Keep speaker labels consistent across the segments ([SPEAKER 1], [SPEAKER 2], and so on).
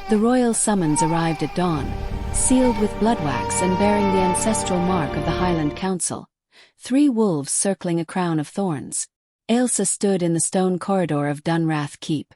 [SPEAKER 1] The royal summons arrived at dawn, sealed with bloodwax and bearing the ancestral mark of the Highland Council. 3 wolves circling a crown of thorns. Ailsa stood in the stone corridor of Dunrath Keep,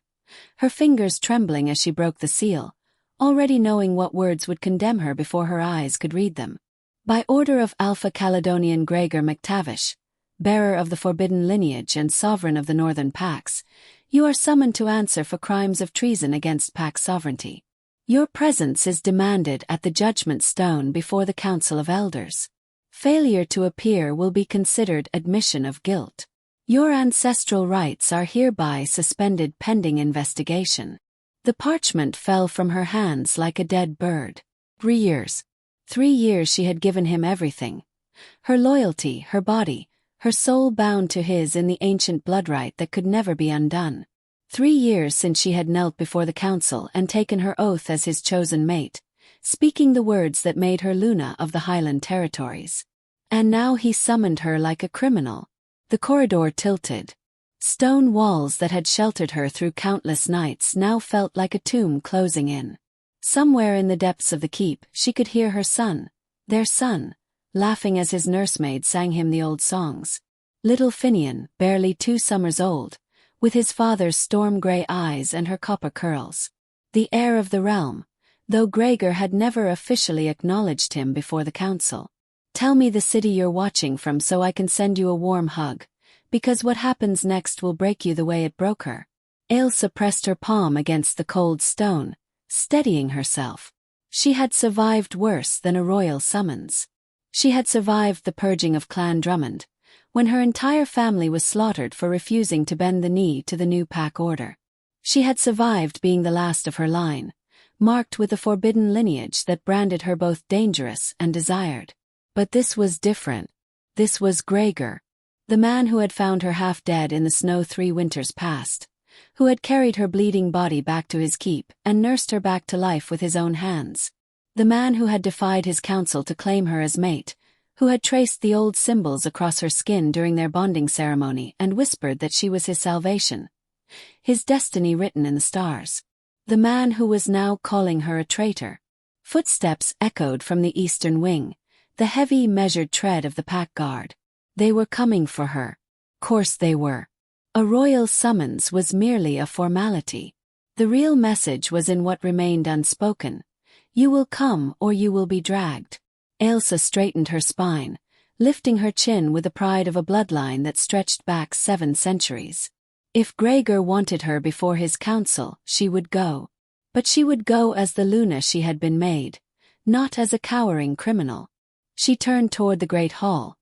[SPEAKER 1] her fingers trembling as she broke the seal, already knowing what words would condemn her before her eyes could read them. By order of Alpha Gregor MacTavish, bearer of the forbidden lineage and sovereign of the Northern Pax, you are summoned to answer for crimes of treason against Pax sovereignty. Your presence is demanded at the Judgment Stone before the Council of Elders. Failure to appear will be considered admission of guilt. Your ancestral rights are hereby suspended pending investigation. The parchment fell from her hands like a dead bird. 3 years. 3 years she had given him everything. Her loyalty, her body, her soul bound to his in the ancient bloodright that could never be undone. 3 years since she had knelt before the council and taken her oath as his chosen mate, speaking the words that made her Luna of the Highland territories. And now he summoned her like a criminal. The corridor tilted. Stone walls that had sheltered her through countless nights now felt like a tomb closing in. Somewhere in the depths of the keep she could hear her son, their son, laughing as his nursemaid sang him the old songs. Little Finnian, barely 2 summers old, with his father's storm-grey eyes and her copper curls. The heir of the realm, though Gregor had never officially acknowledged him before the council. Tell me the city you're watching from so I can send you a warm hug, because what happens next will break you the way it broke her. Ailsa pressed her palm against the cold stone, steadying herself. She had survived worse than a royal summons. She had survived the purging of Clan Drummond, when her entire family was slaughtered for refusing to bend the knee to the new pack order. She had survived being the last of her line, marked with the forbidden lineage that branded her both dangerous and desired. But this was different. This was Gregor, the man who had found her half dead in the snow 3 winters past, who had carried her bleeding body back to his keep and nursed her back to life with his own hands. The man who had defied his council to claim her as mate, who had traced the old symbols across her skin during their bonding ceremony and whispered that she was his salvation, his destiny written in the stars. The man who was now calling her a traitor. Footsteps echoed from the eastern wing, the heavy, measured tread of the pack guard. They were coming for her. Course they were. A royal summons was merely a formality. The real message was in what remained unspoken. You will come or you will be dragged. Ailsa straightened her spine, lifting her chin with the pride of a bloodline that stretched back 7 centuries. If Gregor wanted her before his council, she would go. But she would go as the Luna she had been made, not as a cowering criminal. She turned toward the great hall,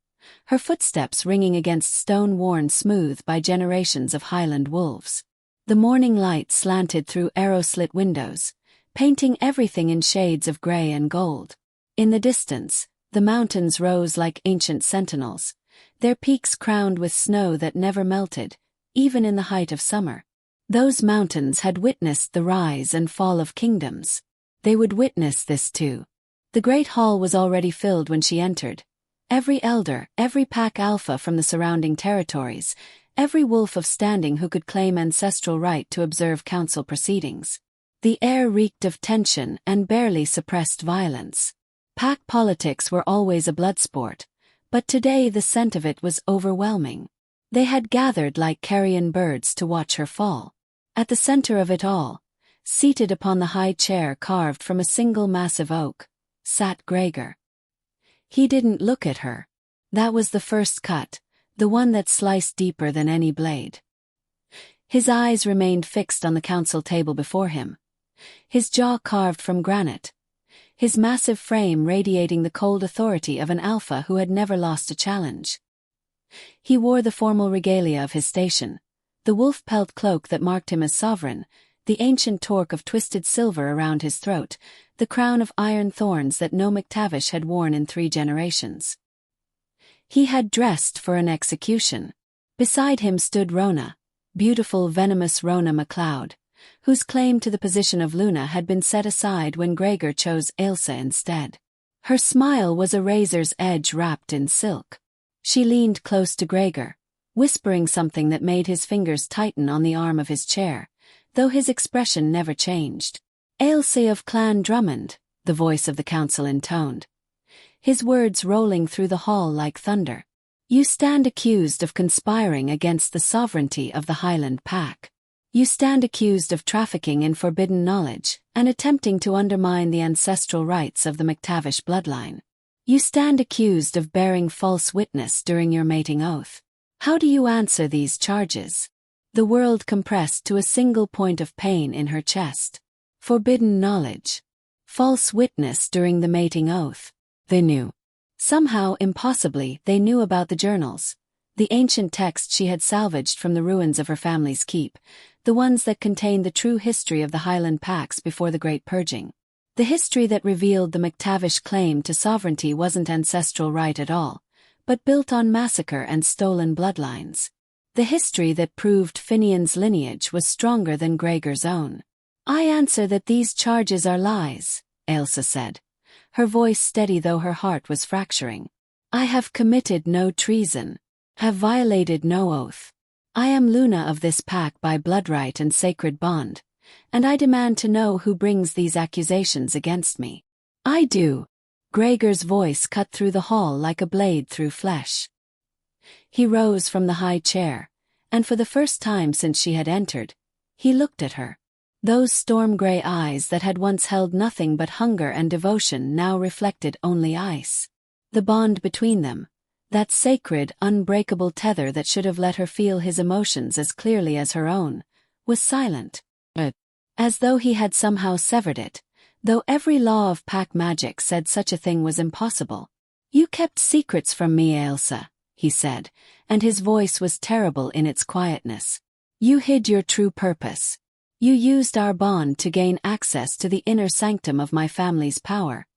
[SPEAKER 1] her footsteps ringing against stone worn smooth by generations of Highland wolves. The morning light slanted through arrow-slit windows, painting everything in shades of gray and gold. In the distance, the mountains rose like ancient sentinels, their peaks crowned with snow that never melted, even in the height of summer. Those mountains had witnessed the rise and fall of kingdoms. They would witness this too. The great hall was already filled when she entered. Every elder, every pack alpha from the surrounding territories, every wolf of standing who could claim ancestral right to observe council proceedings. The air reeked of tension and barely suppressed violence. Pack politics were always a blood sport, but today the scent of it was overwhelming. They had gathered like carrion birds to watch her fall. At the center of it all, seated upon the high chair carved from a single massive oak, sat Gregor. He didn't look at her. That was the first cut, the one that sliced deeper than any blade. His eyes remained fixed on the council table before him, his jaw carved from granite, his massive frame radiating the cold authority of an alpha who had never lost a challenge. He wore the formal regalia of his station, the wolf pelt cloak that marked him as sovereign, the ancient torque of twisted silver around his throat, the crown of iron thorns that no MacTavish had worn in 3 generations. He had dressed for an execution. Beside him stood Rhona, beautiful venomous Rhona MacLeod, whose claim to the position of Luna had been set aside when Gregor chose Ailsa instead. Her smile was a razor's edge wrapped in silk. She leaned close to Gregor, whispering something that made his fingers tighten on the arm of his chair, though his expression never changed. Ailsa of Clan Drummond, the voice of the council intoned, his words rolling through the hall like thunder. You stand accused of conspiring against the sovereignty of the Highland Pack. You stand accused of trafficking in forbidden knowledge and attempting to undermine the ancestral rights of the McTavish bloodline. You stand accused of bearing false witness during your mating oath. How do you answer these charges? The world compressed to a single point of pain in her chest. Forbidden knowledge. False witness during the mating oath. They knew. Somehow, impossibly, they knew about the journals. The ancient texts she had salvaged from the ruins of her family's keep. The ones that contained the true history of the Highland Packs before the Great Purging. The history that revealed the McTavish claim to sovereignty wasn't ancestral right at all, but built on massacre and stolen bloodlines. The history that proved Finnian's lineage was stronger than Gregor's own. I answer that these charges are lies, Ailsa said, her voice steady though her heart was fracturing. I have committed no treason, have violated no oath. I am Luna of this pack by bloodright and sacred bond, and I demand to know who brings these accusations against me. I do. Gregor's voice cut through the hall like a blade through flesh. He rose from the high chair, and for the first time since she had entered, he looked at her. Those storm-gray eyes that had once held nothing but hunger and devotion now reflected only ice. The bond between them, that sacred, unbreakable tether that should have let her feel his emotions as clearly as her own, was silent. As though he had somehow severed it, though every law of pack magic said such a thing was impossible. You kept secrets from me, Ailsa, he said, and his voice was terrible in its quietness. You hid your true purpose. You used our bond to gain access to the inner sanctum of my family's power,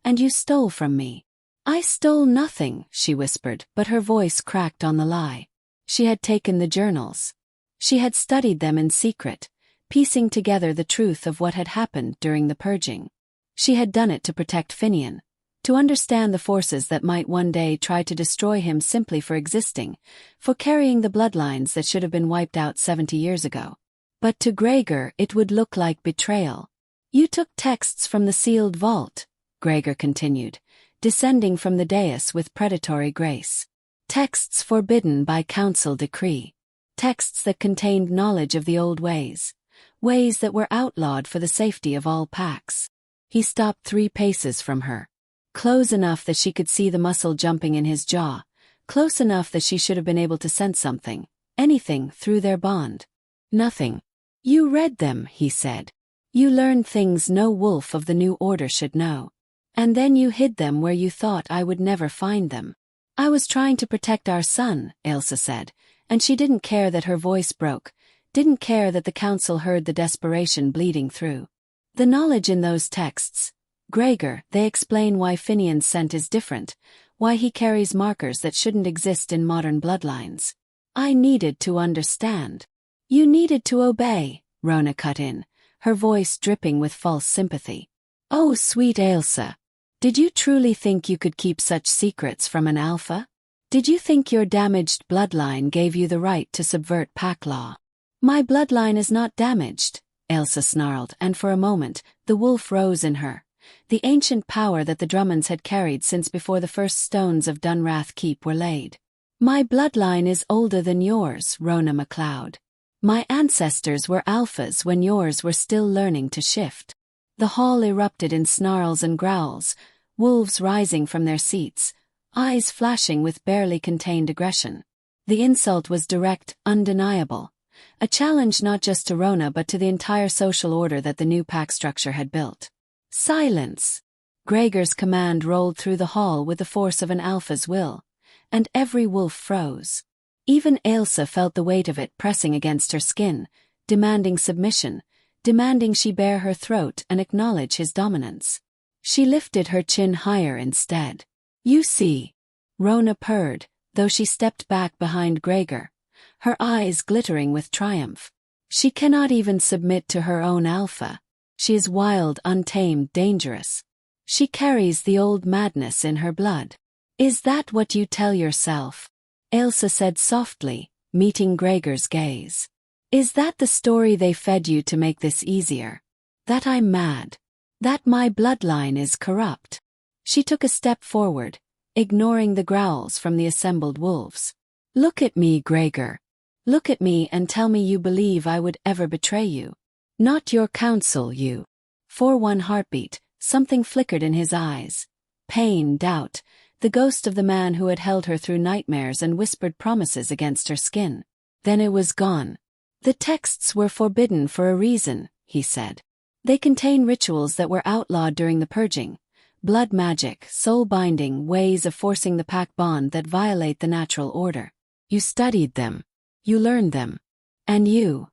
[SPEAKER 1] and you stole from me. I stole nothing, she whispered, but her voice cracked on the lie. She had taken the journals. She had studied them in secret, piecing together the truth of what had happened during the purging. She had done it to protect Finnian, to understand the forces that might one day try to destroy him simply for existing, for carrying the bloodlines that should have been wiped out 70 years ago. But to Gregor it would look like betrayal. You took texts from the sealed vault, Gregor continued, descending from the dais with predatory grace. Texts forbidden by council decree. Texts that contained knowledge of the old ways. Ways that were outlawed for the safety of all packs. He stopped 3 paces from her. Close enough that she could see the muscle jumping in his jaw. Close enough that she should have been able to sense something, anything, through their bond. Nothing. You read them, he said. You learned things no wolf of the New Order should know. And then you hid them where you thought I would never find them. I was trying to protect our son, Ailsa said, and she didn't care that her voice broke, didn't care that the council heard the desperation bleeding through. The knowledge in those texts, Gregor, they explain why Finnian's scent is different, why he carries markers that shouldn't exist in modern bloodlines. I needed to understand. You needed to obey, Rhona cut in, her voice dripping with false sympathy. Oh, sweet Ailsa. Did you truly think you could keep such secrets from an alpha? Did you think your damaged bloodline gave you the right to subvert pack law? My bloodline is not damaged, Ailsa snarled, and for a moment, the wolf rose in her. The ancient power that the Drummonds had carried since before the first stones of Dunrath Keep were laid. My bloodline is older than yours, Rhona MacLeod. My ancestors were alphas when yours were still learning to shift. The hall erupted in snarls and growls, wolves rising from their seats, eyes flashing with barely contained aggression. The insult was direct, undeniable. A challenge not just to Rhona but to the entire social order that the new pack structure had built. Silence! Gregor's command rolled through the hall with the force of an alpha's will, and every wolf froze. Even Ailsa felt the weight of it pressing against her skin, demanding submission, demanding she bare her throat and acknowledge his dominance. She lifted her chin higher instead. You see, Rhona purred, though she stepped back behind Gregor, her eyes glittering with triumph. She cannot even submit to her own alpha. She is wild, untamed, dangerous. She carries the old madness in her blood. Is that what you tell yourself? Ailsa said softly, meeting Gregor's gaze. Is that the story they fed you to make this easier? That I'm mad. That my bloodline is corrupt. She took a step forward, ignoring the growls from the assembled wolves. Look at me, Gregor. Look at me and tell me you believe I would ever betray you. Not your counsel, you. For one heartbeat, something flickered in his eyes. Pain, doubt, the ghost of the man who had held her through nightmares and whispered promises against her skin. Then it was gone. The texts were forbidden for a reason, he said. They contain rituals that were outlawed during the purging. Blood magic, soul-binding ways of forcing the pack bond that violate the natural order. You studied them. You learned them. And you.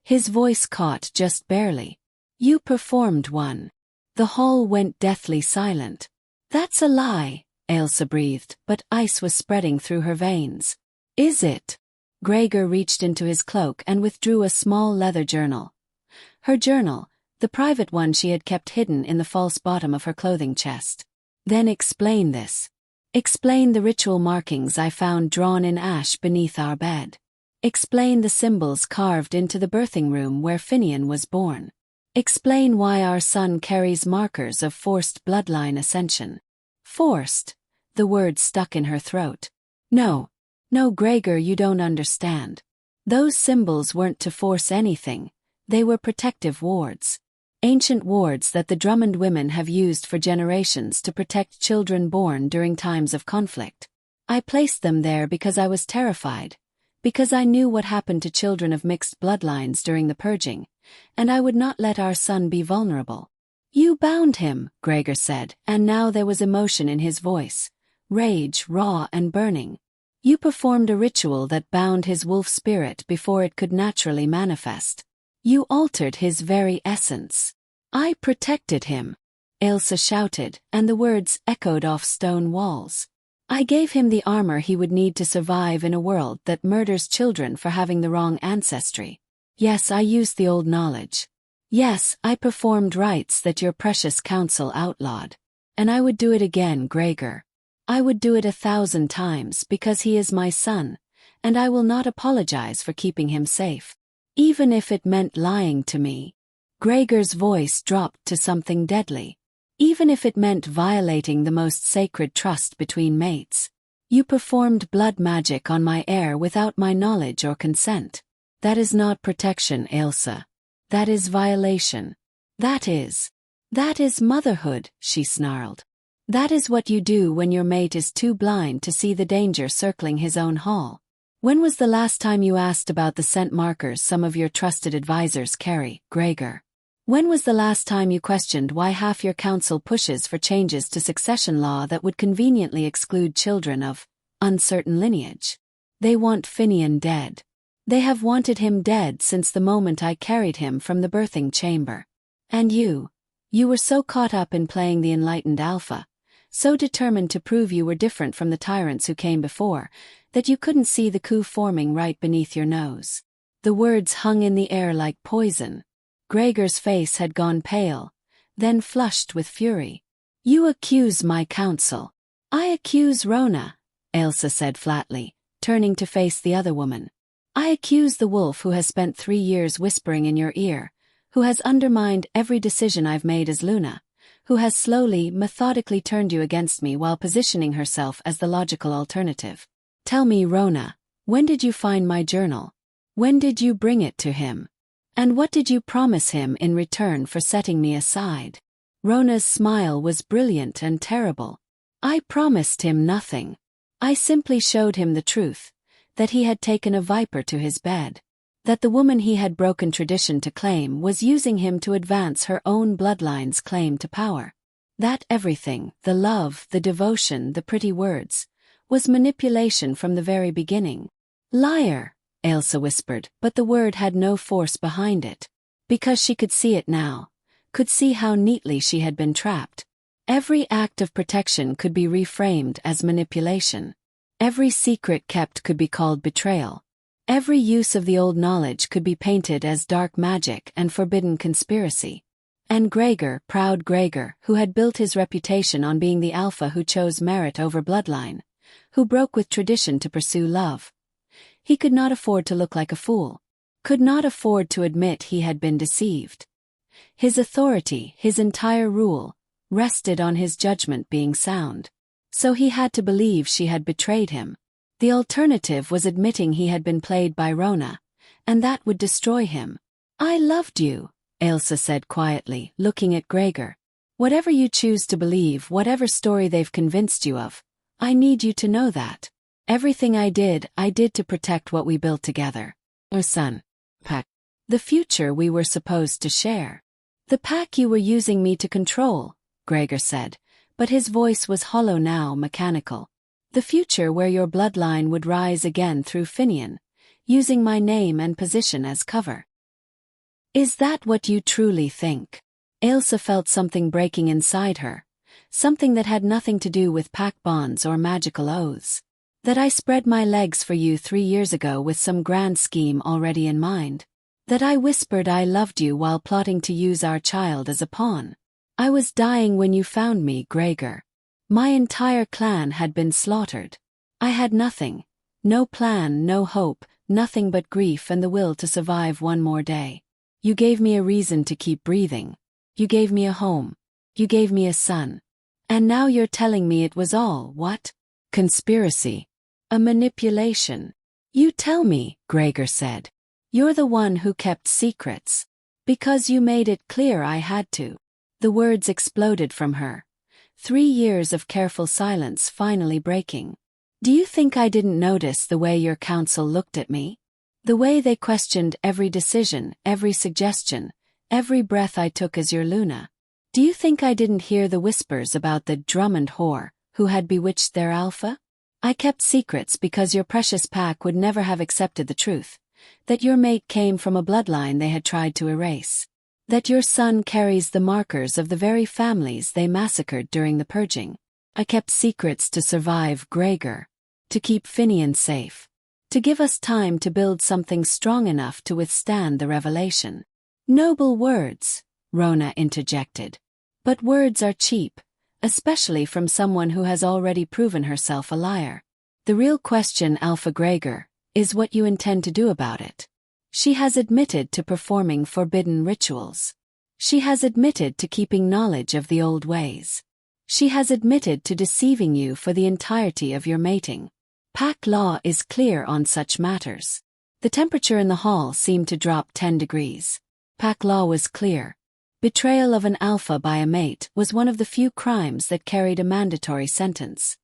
[SPEAKER 1] His voice caught just barely. You performed one. The hall went deathly silent. That's a lie, Ailsa breathed, but ice was spreading through her veins. Is it? Gregor reached into his cloak and withdrew a small leather journal. Her journal, the private one she had kept hidden in the false bottom of her clothing chest. Then explain this. Explain the ritual markings I found drawn in ash beneath our bed. Explain the symbols carved into the birthing room where Finnian was born. Explain why our son carries markers of forced bloodline ascension. Forced? The word stuck in her throat. No, Gregor, you don't understand. Those symbols weren't to force anything. They were protective wards. Ancient wards that the Drummond women have used for generations to protect children born during times of conflict. I placed them there because I was terrified. Because I knew what happened to children of mixed bloodlines during the purging, and I would not let our son be vulnerable. You bound him, Gregor said, and now there was emotion in his voice. Rage, raw and burning. You performed a ritual that bound his wolf spirit before it could naturally manifest. You altered his very essence. I protected him, Ailsa shouted, and the words echoed off stone walls. I gave him the armor he would need to survive in a world that murders children for having the wrong ancestry. Yes, I used the old knowledge. Yes, I performed rites that your precious council outlawed. And I would do it again, Gregor. I would do it 1,000 times because he is my son, and I will not apologize for keeping him safe. Even if it meant lying to me. Gregor's voice dropped to something deadly. Even if it meant violating the most sacred trust between mates. You performed blood magic on my heir without my knowledge or consent. That is not protection, Ailsa. That is violation. That is motherhood, she snarled. That is what you do when your mate is too blind to see the danger circling his own hall. When was the last time you asked about the scent markers some of your trusted advisors carry, Gregor? When was the last time you questioned why half your council pushes for changes to succession law that would conveniently exclude children of uncertain lineage? They want Finnian dead. They have wanted him dead since the moment I carried him from the birthing chamber. And you were so caught up in playing the enlightened Alpha, so determined to prove you were different from the tyrants who came before, that you couldn't see the coup forming right beneath your nose. The words hung in the air like poison. Gregor's face had gone pale, then flushed with fury. You accuse my council. I accuse Rhona, Ailsa said flatly, turning to face the other woman. I accuse the wolf who has spent 3 years whispering in your ear, who has undermined every decision I've made as Luna, who has slowly, methodically turned you against me while positioning herself as the logical alternative. Tell me, Rhona, when did you find my journal? When did you bring it to him? And what did you promise him in return for setting me aside? Rhona's smile was brilliant and terrible. I promised him nothing. I simply showed him the truth, that he had taken a viper to his bed, that the woman he had broken tradition to claim was using him to advance her own bloodline's claim to power. That everything, the love, the devotion, the pretty words, was manipulation from the very beginning. Liar, Ailsa whispered, but the word had no force behind it. Because she could see it now, could see how neatly she had been trapped. Every act of protection could be reframed as manipulation. Every secret kept could be called betrayal. Every use of the old knowledge could be painted as dark magic and forbidden conspiracy. And Gregor, proud Gregor, who had built his reputation on being the alpha who chose merit over bloodline, who broke with tradition to pursue love. He could not afford to look like a fool. Could not afford to admit he had been deceived. His authority, his entire rule, rested on his judgment being sound. So he had to believe she had betrayed him. The alternative was admitting he had been played by Rhona, and that would destroy him. "I loved you," Ailsa said quietly, looking at Gregor. "Whatever you choose to believe, whatever story they've convinced you of, I need you to know that. Everything I did to protect what we built together. Our son. Pack. The future we were supposed to share. The pack you were using me to control," Gregor said, but his voice was hollow now, mechanical. "The future where your bloodline would rise again through Finnian, using my name and position as cover." "Is that what you truly think?" Ailsa felt something breaking inside her, something that had nothing to do with pack bonds or magical oaths. "That I spread my legs for you 3 years ago with some grand scheme already in mind? That I whispered I loved you while plotting to use our child as a pawn? I was dying when you found me, Gregor. My entire clan had been slaughtered. I had nothing. No plan, no hope, nothing but grief and the will to survive one more day. You gave me a reason to keep breathing. You gave me a home. You gave me a son. And now you're telling me it was all, what? Conspiracy. A manipulation. You tell me," Gregor said. "You're the one who kept secrets. Because you made it clear I had to." The words exploded from her. 3 years of careful silence finally breaking. "Do you think I didn't notice the way your council looked at me? The way they questioned every decision, every suggestion, every breath I took as your Luna? Do you think I didn't hear the whispers about the Drummond whore who had bewitched their Alpha? I kept secrets because your precious pack would never have accepted the truth, that your mate came from a bloodline they had tried to erase, that your son carries the markers of the very families they massacred during the purging. I kept secrets to survive, Gregor, to keep Finnian safe, to give us time to build something strong enough to withstand the revelation." "Noble words," Rhona interjected. "But words are cheap, especially from someone who has already proven herself a liar. The real question, Alpha Gregor, is what you intend to do about it. She has admitted to performing forbidden rituals. She has admitted to keeping knowledge of the old ways. She has admitted to deceiving you for the entirety of your mating. Pack law is clear on such matters." The temperature in the hall seemed to drop 10 degrees. Pack law was clear. Betrayal of an alpha by a mate was one of the few crimes that carried a mandatory sentence.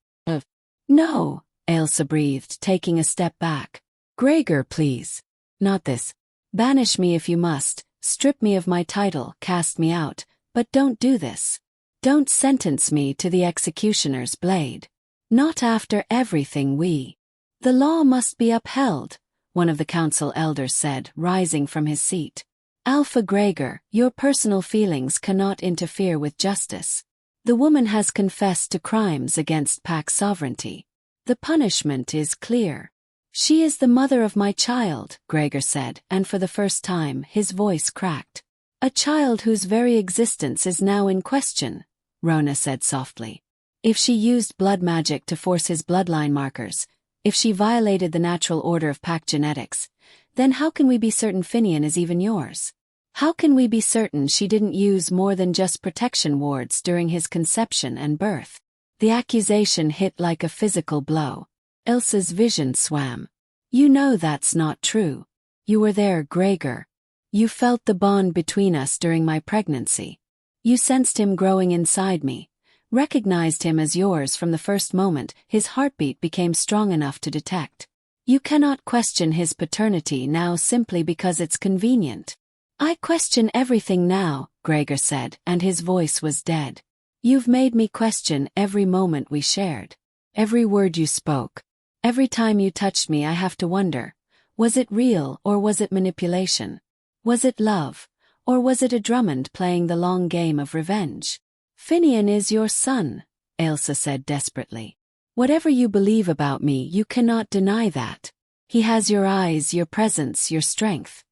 [SPEAKER 1] "No," Ailsa breathed, taking a step back. "Gregor, please. Not this. Banish me if you must, strip me of my title, cast me out, but don't do this. Don't sentence me to the executioner's blade. Not after everything The law must be upheld," one of the council elders said, rising from his seat. "Alpha Gregor, your personal feelings cannot interfere with justice. The woman has confessed to crimes against pack sovereignty. The punishment is clear." "She is the mother of my child," Gregor said, and for the first time his voice cracked. "A child whose very existence is now in question," Rhona said softly. "If she used blood magic to force his bloodline markers, if she violated the natural order of pack genetics, then how can we be certain Finnian is even yours? How can we be certain she didn't use more than just protection wards during his conception and birth?" The accusation hit like a physical blow. Ailsa's vision swam. "You know that's not true. You were there, Gregor. You felt the bond between us during my pregnancy. You sensed him growing inside me, recognized him as yours from the first moment his heartbeat became strong enough to detect. You cannot question his paternity now simply because it's convenient." "I question everything now," Gregor said, and his voice was dead. "You've made me question every moment we shared. Every word you spoke. Every time you touched me I have to wonder, was it real or was it manipulation? Was it love, or was it a Drummond playing the long game of revenge?" "Finnian is your son," Ailsa said desperately. "Whatever you believe about me, you cannot deny that. He has your eyes, your presence, your strength.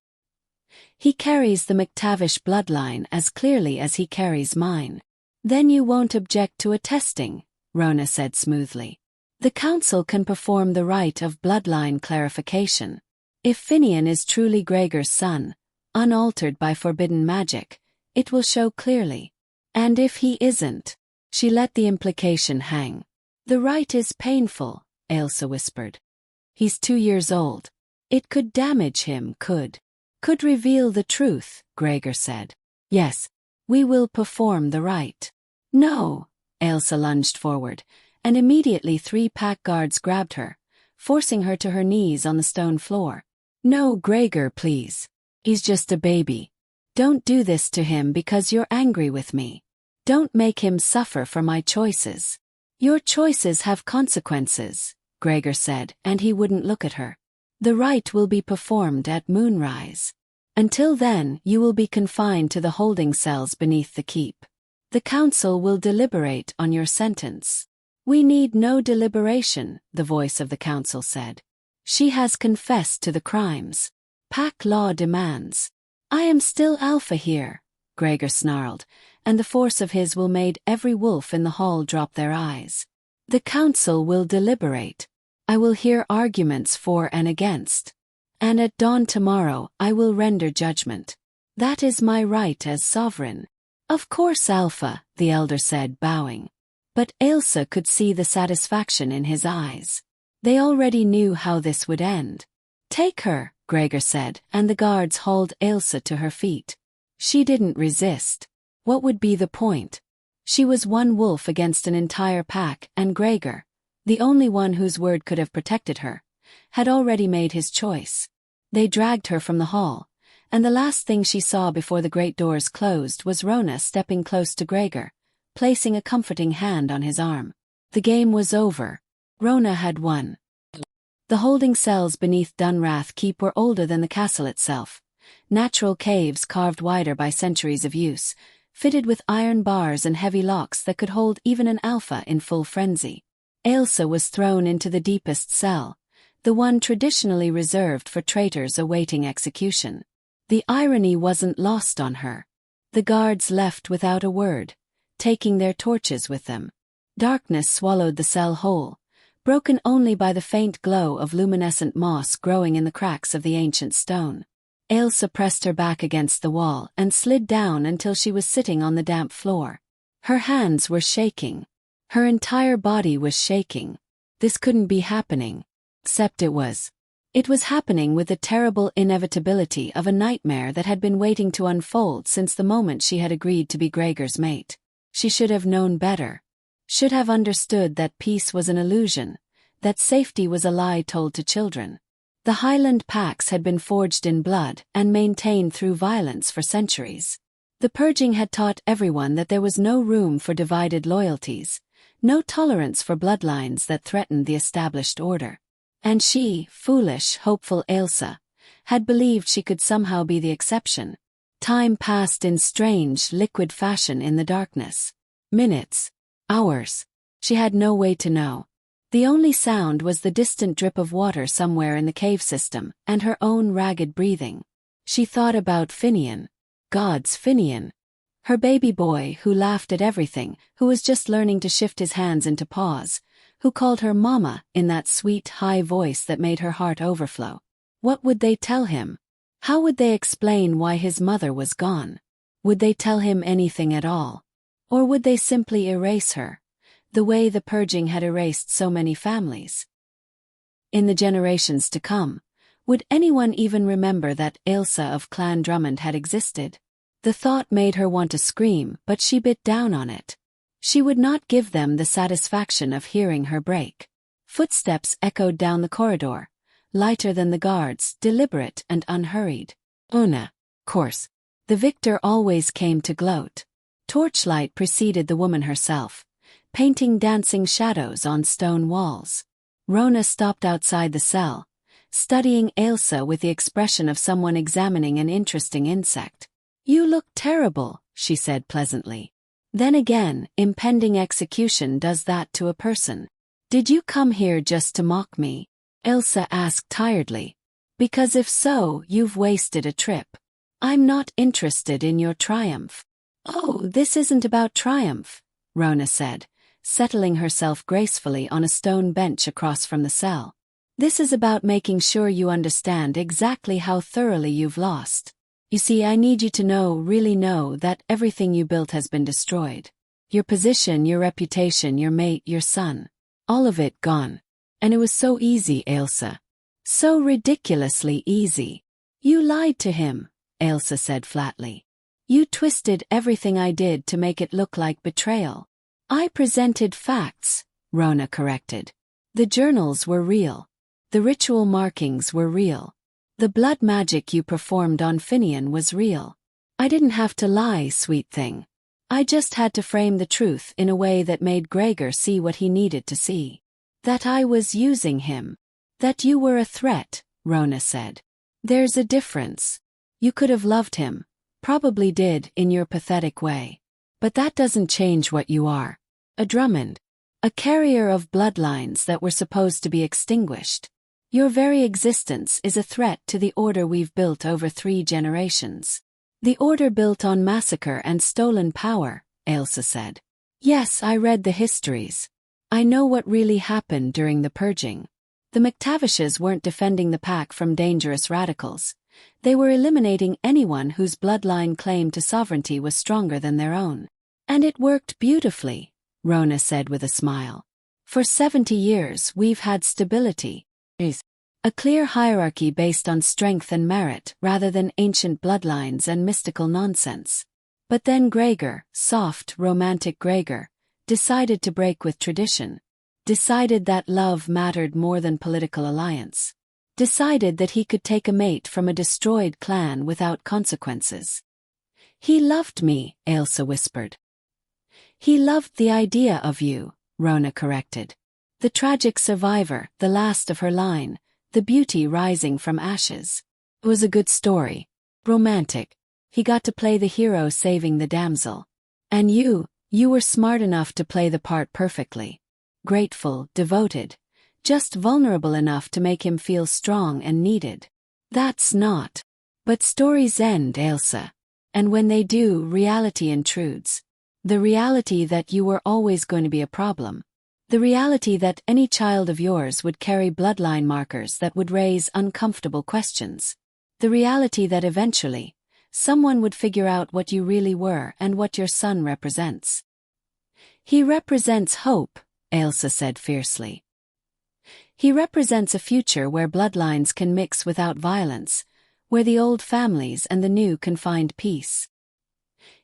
[SPEAKER 1] He carries the McTavish bloodline as clearly as he carries mine." "Then you won't object to a testing," Rhona said smoothly. "The council can perform the rite of bloodline clarification. If Finnian is truly Gregor's son, unaltered by forbidden magic, It will show clearly. And if he isn't? She let the implication hang. The right is painful, Ailsa whispered. He's 2 years old. It could damage him, could reveal the truth, Gregor said. Yes, we will perform the rite. No, Ailsa lunged forward, and immediately 3 pack guards grabbed her, forcing her to her knees on the stone floor. No, Gregor, please. He's just a baby. Don't do this to him because you're angry with me. Don't make him suffer for my choices. Your choices have consequences, Gregor said, and he wouldn't look at her. The rite will be performed at moonrise. Until then, you will be confined to the holding cells beneath the keep. The council will deliberate on your sentence. We need no deliberation, the voice of the council said. She has confessed to the crimes. Pack law demands. I am still Alpha here, Gregor snarled, and the force of his will made every wolf in the hall drop their eyes. The council will deliberate. I will hear arguments for and against. And at dawn tomorrow I will render judgment. That is my right as sovereign. Of course, Alpha, the elder said, bowing. But Ailsa could see the satisfaction in his eyes. They already knew how this would end. Take her, Gregor said, and the guards hauled Ailsa to her feet. She didn't resist. What would be the point? She was one wolf against an entire pack, and Gregor, the only one whose word could have protected her, had already made his choice. They dragged her from the hall, and the last thing she saw before the great doors closed was Rhona stepping close to Gregor, placing a comforting hand on his arm. The game was over. Rhona had won. The holding cells beneath Dunrath Keep were older than the castle itself, natural caves carved wider by centuries of use, fitted with iron bars and heavy locks that could hold even an alpha in full frenzy. Ailsa was thrown into the deepest cell, the one traditionally reserved for traitors awaiting execution. The irony wasn't lost on her. The guards left without a word, taking their torches with them. Darkness swallowed the cell whole, broken only by the faint glow of luminescent moss growing in the cracks of the ancient stone. Ailsa pressed her back against the wall and slid down until she was sitting on the damp floor. Her hands were shaking. Her entire body was shaking. This couldn't be happening. Except it was. It was happening with the terrible inevitability of a nightmare that had been waiting to unfold since the moment she had agreed to be Gregor's mate. She should have known better. Should have understood that peace was an illusion, that safety was a lie told to children. The Highland pacts had been forged in blood and maintained through violence for centuries. The purging had taught everyone that there was no room for divided loyalties, no tolerance for bloodlines that threatened the established order. And she, foolish, hopeful Ailsa, had believed she could somehow be the exception. Time passed in strange, liquid fashion in the darkness. Minutes. Hours. She had no way to know. The only sound was the distant drip of water somewhere in the cave system, and her own ragged breathing. She thought about Finnian. God's Finnian. Her baby boy who laughed at everything, who was just learning to shift his hands into paws, who called her Mama in that sweet, high voice that made her heart overflow. What would they tell him? How would they explain why his mother was gone? Would they tell him anything at all? Or would they simply erase her, the way the purging had erased so many families? In the generations to come, would anyone even remember that Ailsa of Clan Drummond had existed? The thought made her want to scream, but she bit down on it. She would not give them the satisfaction of hearing her break. Footsteps echoed down the corridor, lighter than the guards, deliberate and unhurried. Luna, course. The victor always came to gloat. Torchlight preceded the woman herself, painting dancing shadows on stone walls. Rhona stopped outside the cell, studying Ailsa with the expression of someone examining an interesting insect. You look terrible, she said pleasantly. Then again, impending execution does that to a person. Did you come here just to mock me? Ailsa asked tiredly. Because if so, you've wasted a trip. I'm not interested in your triumph. Oh, this isn't about triumph, Rhona said, settling herself gracefully on a stone bench across from the cell. This is about making sure you understand exactly how thoroughly you've lost. You see, I need you to know, really know, that everything you built has been destroyed. Your position, your reputation, your mate, your son. All of it gone. And it was so easy, Ailsa. So ridiculously easy. You lied to him, Ailsa said flatly. You twisted everything I did to make it look like betrayal. I presented facts, Rhona corrected. The journals were real. The ritual markings were real. The blood magic you performed on Finnian was real. I didn't have to lie, sweet thing. I just had to frame the truth in a way that made Gregor see what he needed to see. That I was using him. That you were a threat, Rhona said. There's a difference. You could have loved him. Probably did, in your pathetic way. But that doesn't change what you are. A Drummond. A carrier of bloodlines that were supposed to be extinguished. Your very existence is a threat to the order we've built over 3 generations. The order built on massacre and stolen power, Ailsa said. Yes, I read the histories. I know what really happened during the purging. The McTavishes weren't defending the pack from dangerous radicals. They were eliminating anyone whose bloodline claim to sovereignty was stronger than their own. And it worked beautifully, Rhona said with a smile. For 70 years we've had stability. A clear hierarchy based on strength and merit rather than ancient bloodlines and mystical nonsense. But then Gregor, soft, romantic Gregor, decided to break with tradition. Decided that love mattered more than political alliance. Decided that he could take a mate from a destroyed clan without consequences. He loved me, Ailsa whispered. He loved the idea of you, Rhona corrected. The tragic survivor, the last of her line, the beauty rising from ashes. It was a good story. Romantic. He got to play the hero saving the damsel. And you were smart enough to play the part perfectly. Grateful, devoted. Just vulnerable enough to make him feel strong and needed. That's not. But stories end, Ailsa. And when they do, reality intrudes. The reality that you were always going to be a problem. The reality that any child of yours would carry bloodline markers that would raise uncomfortable questions. The reality that eventually, someone would figure out what you really were and what your son represents. He represents hope, Ailsa said fiercely. He represents a future where bloodlines can mix without violence, where the old families and the new can find peace.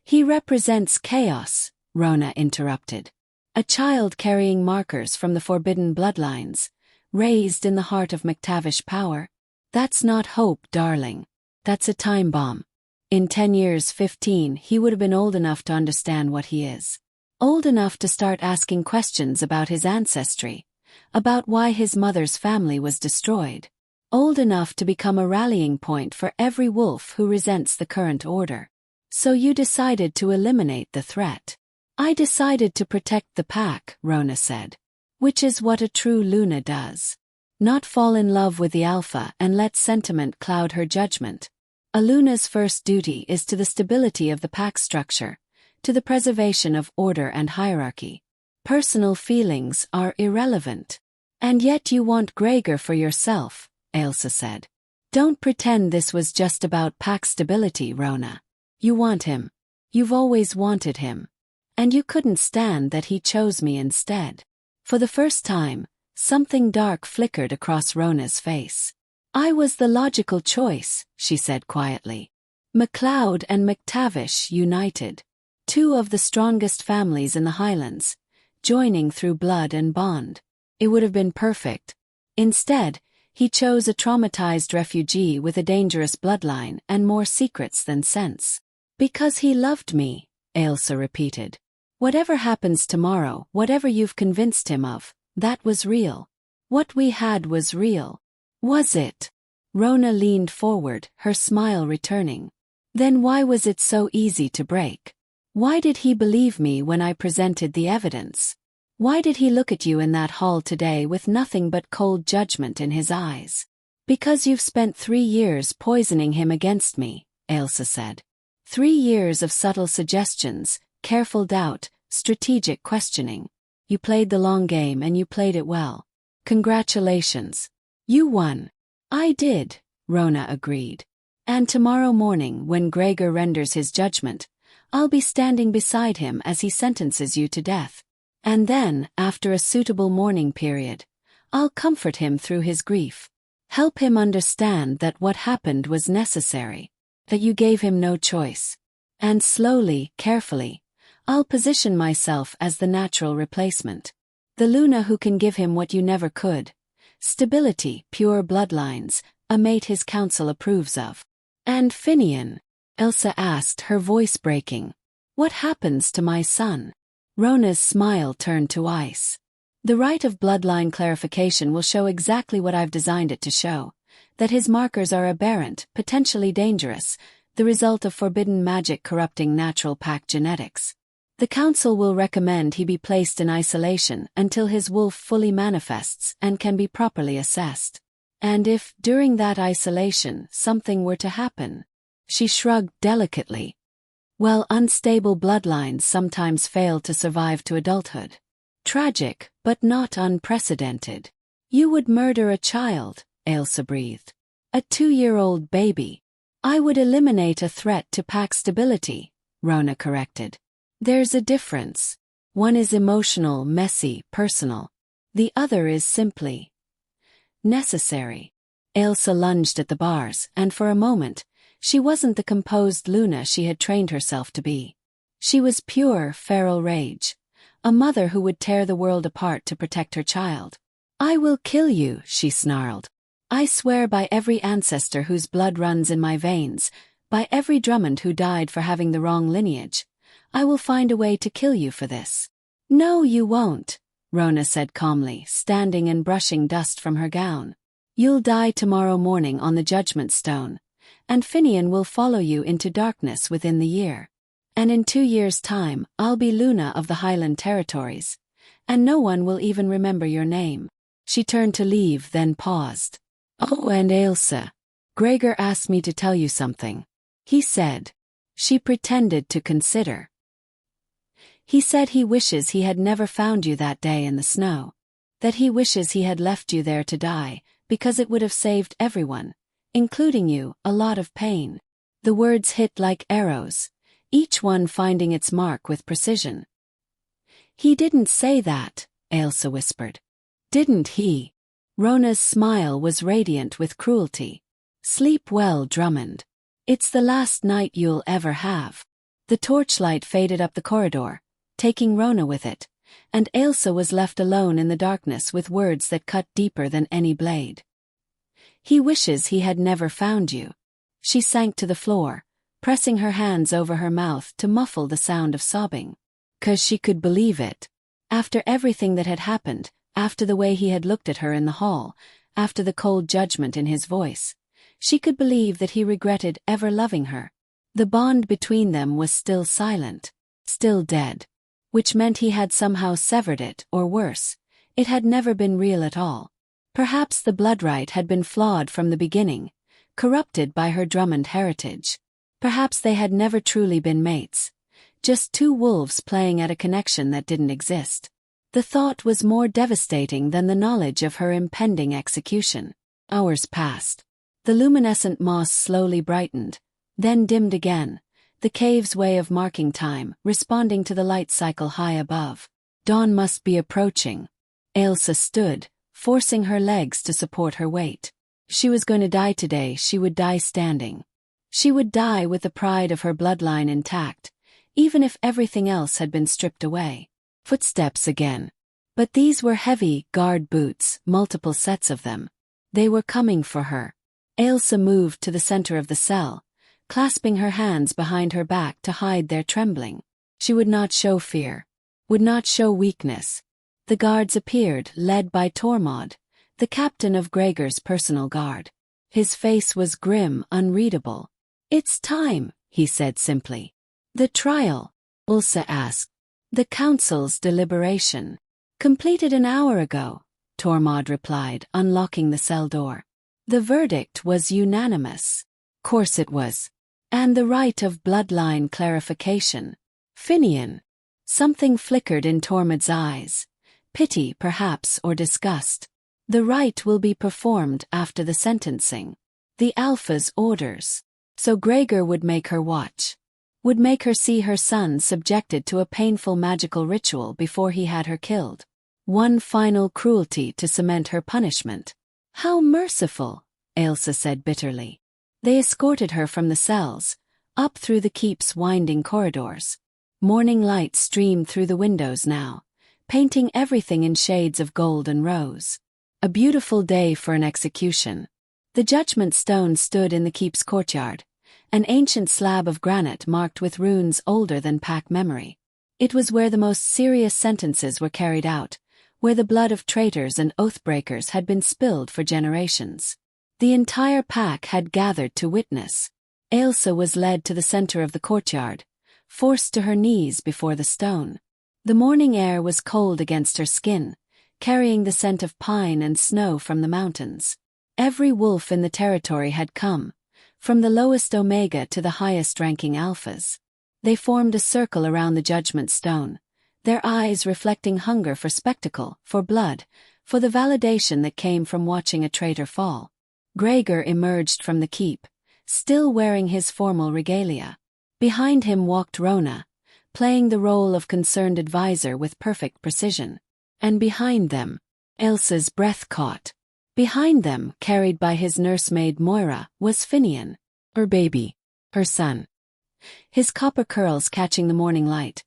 [SPEAKER 1] He represents chaos, Rhona interrupted. A child carrying markers from the forbidden bloodlines, raised in the heart of McTavish power. That's not hope, darling. That's a time bomb. In 10 years, 15, he would have been old enough to understand what he is. Old enough to start asking questions about his ancestry, about why his mother's family was destroyed. Old enough to become a rallying point for every wolf who resents the current order. So you decided to eliminate the threat. I decided to protect the pack, Rhona said. Which is what a true Luna does. Not fall in love with the Alpha and let sentiment cloud her judgment. A Luna's first duty is to the stability of the pack structure, to the preservation of order and hierarchy. Personal feelings are irrelevant. And yet you want Gregor for yourself, Ailsa said. Don't pretend this was just about pack stability, Rhona. You want him. You've always wanted him. And you couldn't stand that he chose me instead. For the first time, something dark flickered across Rhona's face. I was the logical choice, she said quietly. MacLeod and McTavish united. 2 of the strongest families in the Highlands, joining through blood and bond. It would have been perfect. Instead, he chose a traumatized refugee with a dangerous bloodline and more secrets than sense. Because he loved me, Ailsa repeated. Whatever happens tomorrow, whatever you've convinced him of, that was real. What we had was real. Was it? Rhona leaned forward, her smile returning. Then why was it so easy to break? Why did he believe me when I presented the evidence? Why did he look at you in that hall today with nothing but cold judgment in his eyes? Because you've spent 3 years poisoning him against me, Ailsa said. 3 years of subtle suggestions, careful doubt, strategic questioning. You played the long game and you played it well. Congratulations. You won. I did, Rhona agreed. And tomorrow morning, when Gregor renders his judgment, I'll be standing beside him as he sentences you to death. And then, after a suitable mourning period, I'll comfort him through his grief. Help him understand that what happened was necessary, that you gave him no choice. And slowly, carefully, I'll position myself as the natural replacement. The Luna who can give him what you never could. Stability, pure bloodlines, a mate his council approves of. And Finnian? Ailsa asked, her voice breaking. What happens to my son? Rhona's smile turned to ice. The rite of bloodline clarification will show exactly what I've designed it to show. That his markers are aberrant, potentially dangerous, the result of forbidden magic corrupting natural pack genetics. The council will recommend he be placed in isolation until his wolf fully manifests and can be properly assessed. And if, during that isolation, something were to happen, she shrugged delicately. Well, unstable bloodlines sometimes fail to survive to adulthood. Tragic, but not unprecedented. You would murder a child, Ailsa breathed. A 2-year-old baby. I would eliminate a threat to pack stability, Rhona corrected. There's a difference. One is emotional, messy, personal. The other is simply necessary. Ailsa lunged at the bars, and for a moment, she wasn't the composed Luna she had trained herself to be. She was pure, feral rage. A mother who would tear the world apart to protect her child. I will kill you, she snarled. I swear by every ancestor whose blood runs in my veins, by every Drummond who died for having the wrong lineage. I will find a way to kill you for this. No, you won't, Rhona said calmly, standing and brushing dust from her gown. You'll die tomorrow morning on the judgment stone, and Finnian will follow you into darkness within the year. And in 2 years' time, I'll be Luna of the Highland territories, and no one will even remember your name. She turned to leave, then paused. Oh, and Ailsa, Gregor asked me to tell you something. He said. She pretended to consider. He said he wishes he had never found you that day in the snow. That he wishes he had left you there to die, because it would have saved everyone, including you, a lot of pain. The words hit like arrows, each one finding its mark with precision. He didn't say that, Ailsa whispered. Didn't he? Rhona's smile was radiant with cruelty. Sleep well, Drummond. It's the last night you'll ever have. The torchlight faded up the corridor, taking Rhona with it, and Ailsa was left alone in the darkness with words that cut deeper than any blade. He wishes he had never found you. She sank to the floor, pressing her hands over her mouth to muffle the sound of sobbing. 'Cause she could believe it. After everything that had happened, after the way he had looked at her in the hall, after the cold judgment in his voice, she could believe that he regretted ever loving her. The bond between them was still silent, still dead, which meant he had somehow severed it, or worse, it had never been real at all. Perhaps the blood rite had been flawed from the beginning, corrupted by her Drummond heritage. Perhaps they had never truly been mates, just two wolves playing at a connection that didn't exist. The thought was more devastating than the knowledge of her impending execution. Hours passed. The luminescent moss slowly brightened, then dimmed again, the cave's way of marking time, responding to the light cycle high above. Dawn must be approaching. Ailsa stood, forcing her legs to support her weight. She was going to die today. She would die standing. She would die with the pride of her bloodline intact, even if everything else had been stripped away. Footsteps again. But these were heavy, guard boots, multiple sets of them. They were coming for her. Ailsa moved to the center of the cell, clasping her hands behind her back to hide their trembling. She would not show fear, would not show weakness. The guards appeared, led by Tormod, the captain of Gregor's personal guard. His face was grim, unreadable. "It's time," he said simply. "The trial?" Ailsa asked. "The council's deliberation. Completed an hour ago," Tormod replied, unlocking the cell door. "The verdict was unanimous." Course it was. And the rite of bloodline clarification. Finnian. Something flickered in Tormod's eyes. Pity, perhaps, or disgust. The rite will be performed after the sentencing. The Alpha's orders. So Gregor would make her watch. Would make her see her son subjected to a painful magical ritual before he had her killed. One final cruelty to cement her punishment. How merciful, Ailsa said bitterly. They escorted her from the cells, up through the keep's winding corridors. Morning light streamed through the windows now, painting everything in shades of gold and rose. A beautiful day for an execution. The judgment stone stood in the keep's courtyard, an ancient slab of granite marked with runes older than pack memory. It was where the most serious sentences were carried out, where the blood of traitors and oathbreakers had been spilled for generations. The entire pack had gathered to witness. Ailsa was led to the center of the courtyard, forced to her knees before the stone. The morning air was cold against her skin, carrying the scent of pine and snow from the mountains. Every wolf in the territory had come, from the lowest Omega to the highest-ranking Alphas. They formed a circle around the judgment stone, their eyes reflecting hunger for spectacle, for blood, for the validation that came from watching a traitor fall. Gregor emerged from the keep, still wearing his formal regalia. Behind him walked Rhona, playing the role of concerned advisor with perfect precision. And behind them, Ailsa's breath caught. Behind them, carried by his nursemaid Moira, was Finnian, her baby, her son. His copper curls catching the morning light,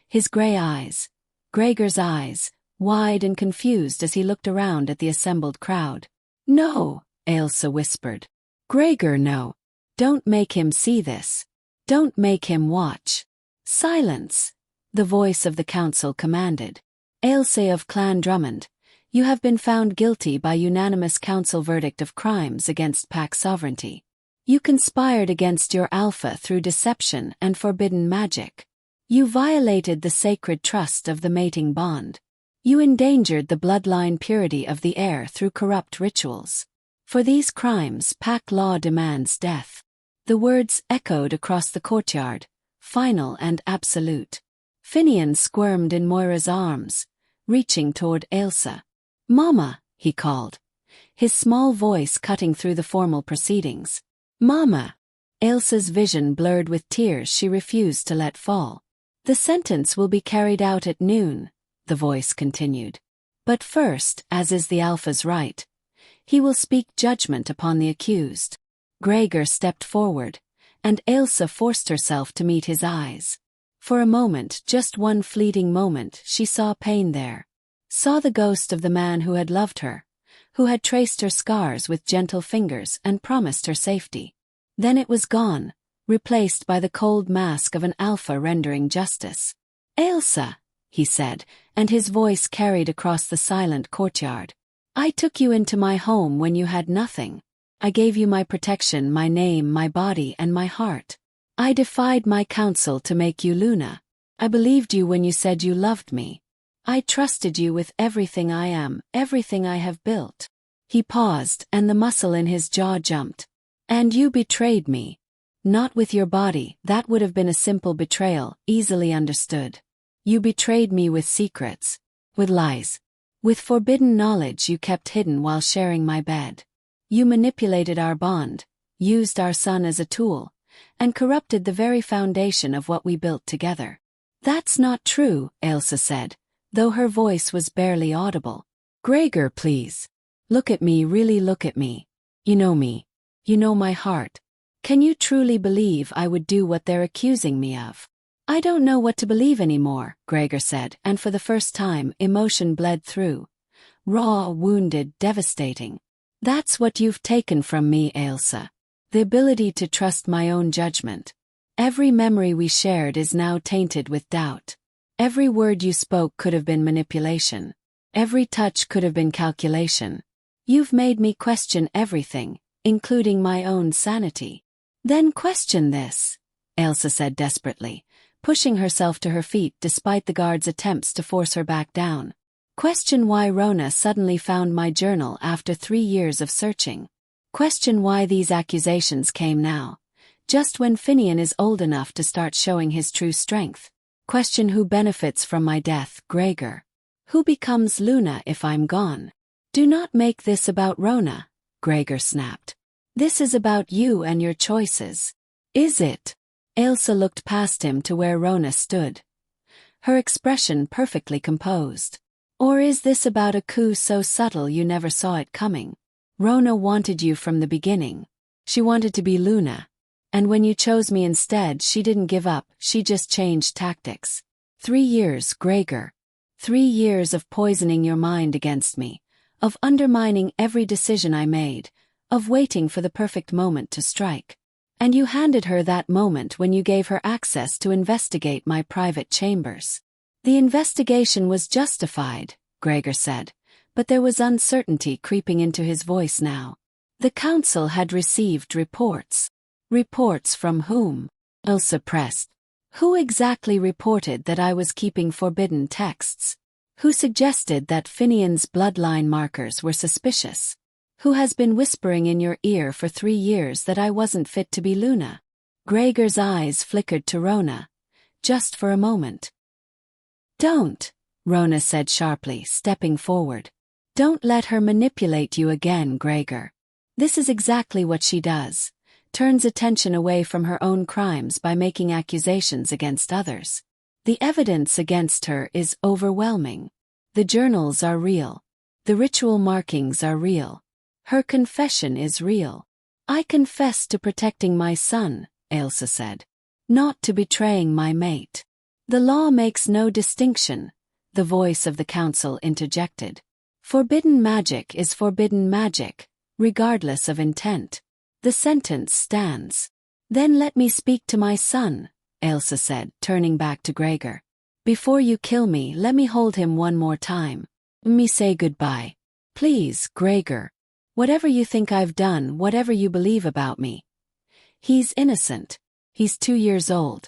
[SPEAKER 1] his gray eyes, Gregor's eyes, wide and confused as he looked around at the assembled crowd. "No," Ailsa whispered. "Gregor, no. Don't make him see this. Don't make him watch." "Silence," the voice of the council commanded. "Ailsa of Clan Drummond, you have been found guilty by unanimous council verdict of crimes against pack sovereignty. You conspired against your alpha through deception and forbidden magic. You violated the sacred trust of the mating bond. You endangered the bloodline purity of the heir through corrupt rituals. For these crimes, pack law demands death." The words echoed across the courtyard, final and absolute. Finnian squirmed in Moira's arms, reaching toward Ailsa. "Mama," he called, his small voice cutting through the formal proceedings. "Mama." Ailsa's vision blurred with tears she refused to let fall. "The sentence will be carried out at noon," the voice continued. "But first, as is the Alpha's right, he will speak judgment upon the accused." Gregor stepped forward, and Ailsa forced herself to meet his eyes. For a moment, just one fleeting moment, she saw pain there. Saw the ghost of the man who had loved her, who had traced her scars with gentle fingers and promised her safety. Then it was gone, replaced by the cold mask of an alpha rendering justice. "Ailsa," he said, and his voice carried across the silent courtyard. "I took you into my home when you had nothing. I gave you my protection, my name, my body, and my heart. I defied my counsel to make you Luna. I believed you when you said you loved me. I trusted you with everything I am, everything I have built." He paused, and the muscle in his jaw jumped. "And you betrayed me. Not with your body, that would have been a simple betrayal, easily understood. You betrayed me with secrets, with lies, with forbidden knowledge you kept hidden while sharing my bed. You manipulated our bond, used our son as a tool, and corrupted the very foundation of what we built together." "That's not true," Ailsa said, though her voice was barely audible. "Gregor, please. Look at me, really look at me. You know me. You know my heart. Can you truly believe I would do what they're accusing me of?" "I don't know what to believe anymore," Gregor said, and for the first time, emotion bled through. Raw, wounded, devastating. "That's what you've taken from me, Ailsa. The ability to trust my own judgment. Every memory we shared is now tainted with doubt. Every word you spoke could have been manipulation. Every touch could have been calculation. You've made me question everything, including my own sanity." "Then question this," Ailsa said desperately, pushing herself to her feet despite the guard's attempts to force her back down. "Question why Rhona suddenly found my journal after 3 years of searching. Question why these accusations came now, just when Finnian is old enough to start showing his true strength. Question who benefits from my death, Gregor. Who becomes Luna if I'm gone. Do not make this about Rhona," Gregor snapped. This is about you and your choices. Is it? Ailsa looked past him to where Rhona stood, her expression perfectly composed. Or is this about a coup so subtle you never saw it coming? Rhona wanted you from the beginning. She wanted to be Luna. And when you chose me instead, she didn't give up, she just changed tactics. 3 years, Gregor. 3 years of poisoning your mind against me, of undermining every decision I made, of waiting for the perfect moment to strike. And you handed her that moment when you gave her access to investigate my private chambers. The investigation was justified, Gregor said, but there was uncertainty creeping into his voice now. The council had received reports. Reports from whom? Ailsa pressed. Who exactly reported that I was keeping forbidden texts? Who suggested that Finnian's bloodline markers were suspicious? Who has been whispering in your ear for 3 years that I wasn't fit to be Luna? Gregor's eyes flickered to Rhona, just for a moment. Don't, Rhona said sharply, stepping forward. Don't let her manipulate you again, Gregor. This is exactly what she does. Turns attention away from her own crimes by making accusations against others. The evidence against her is overwhelming. The journals are real. The ritual markings are real. Her confession is real. I confess to protecting my son, Ailsa said. Not to betraying my mate. The law makes no distinction, the voice of the council interjected. Forbidden magic is forbidden magic, regardless of intent. The sentence stands. Then let me speak to my son, Ailsa said, turning back to Gregor. Before you kill me, let me hold him one more time. Me say goodbye. Please, Gregor. Whatever you think I've done, whatever you believe about me. He's innocent. He's 2 years old.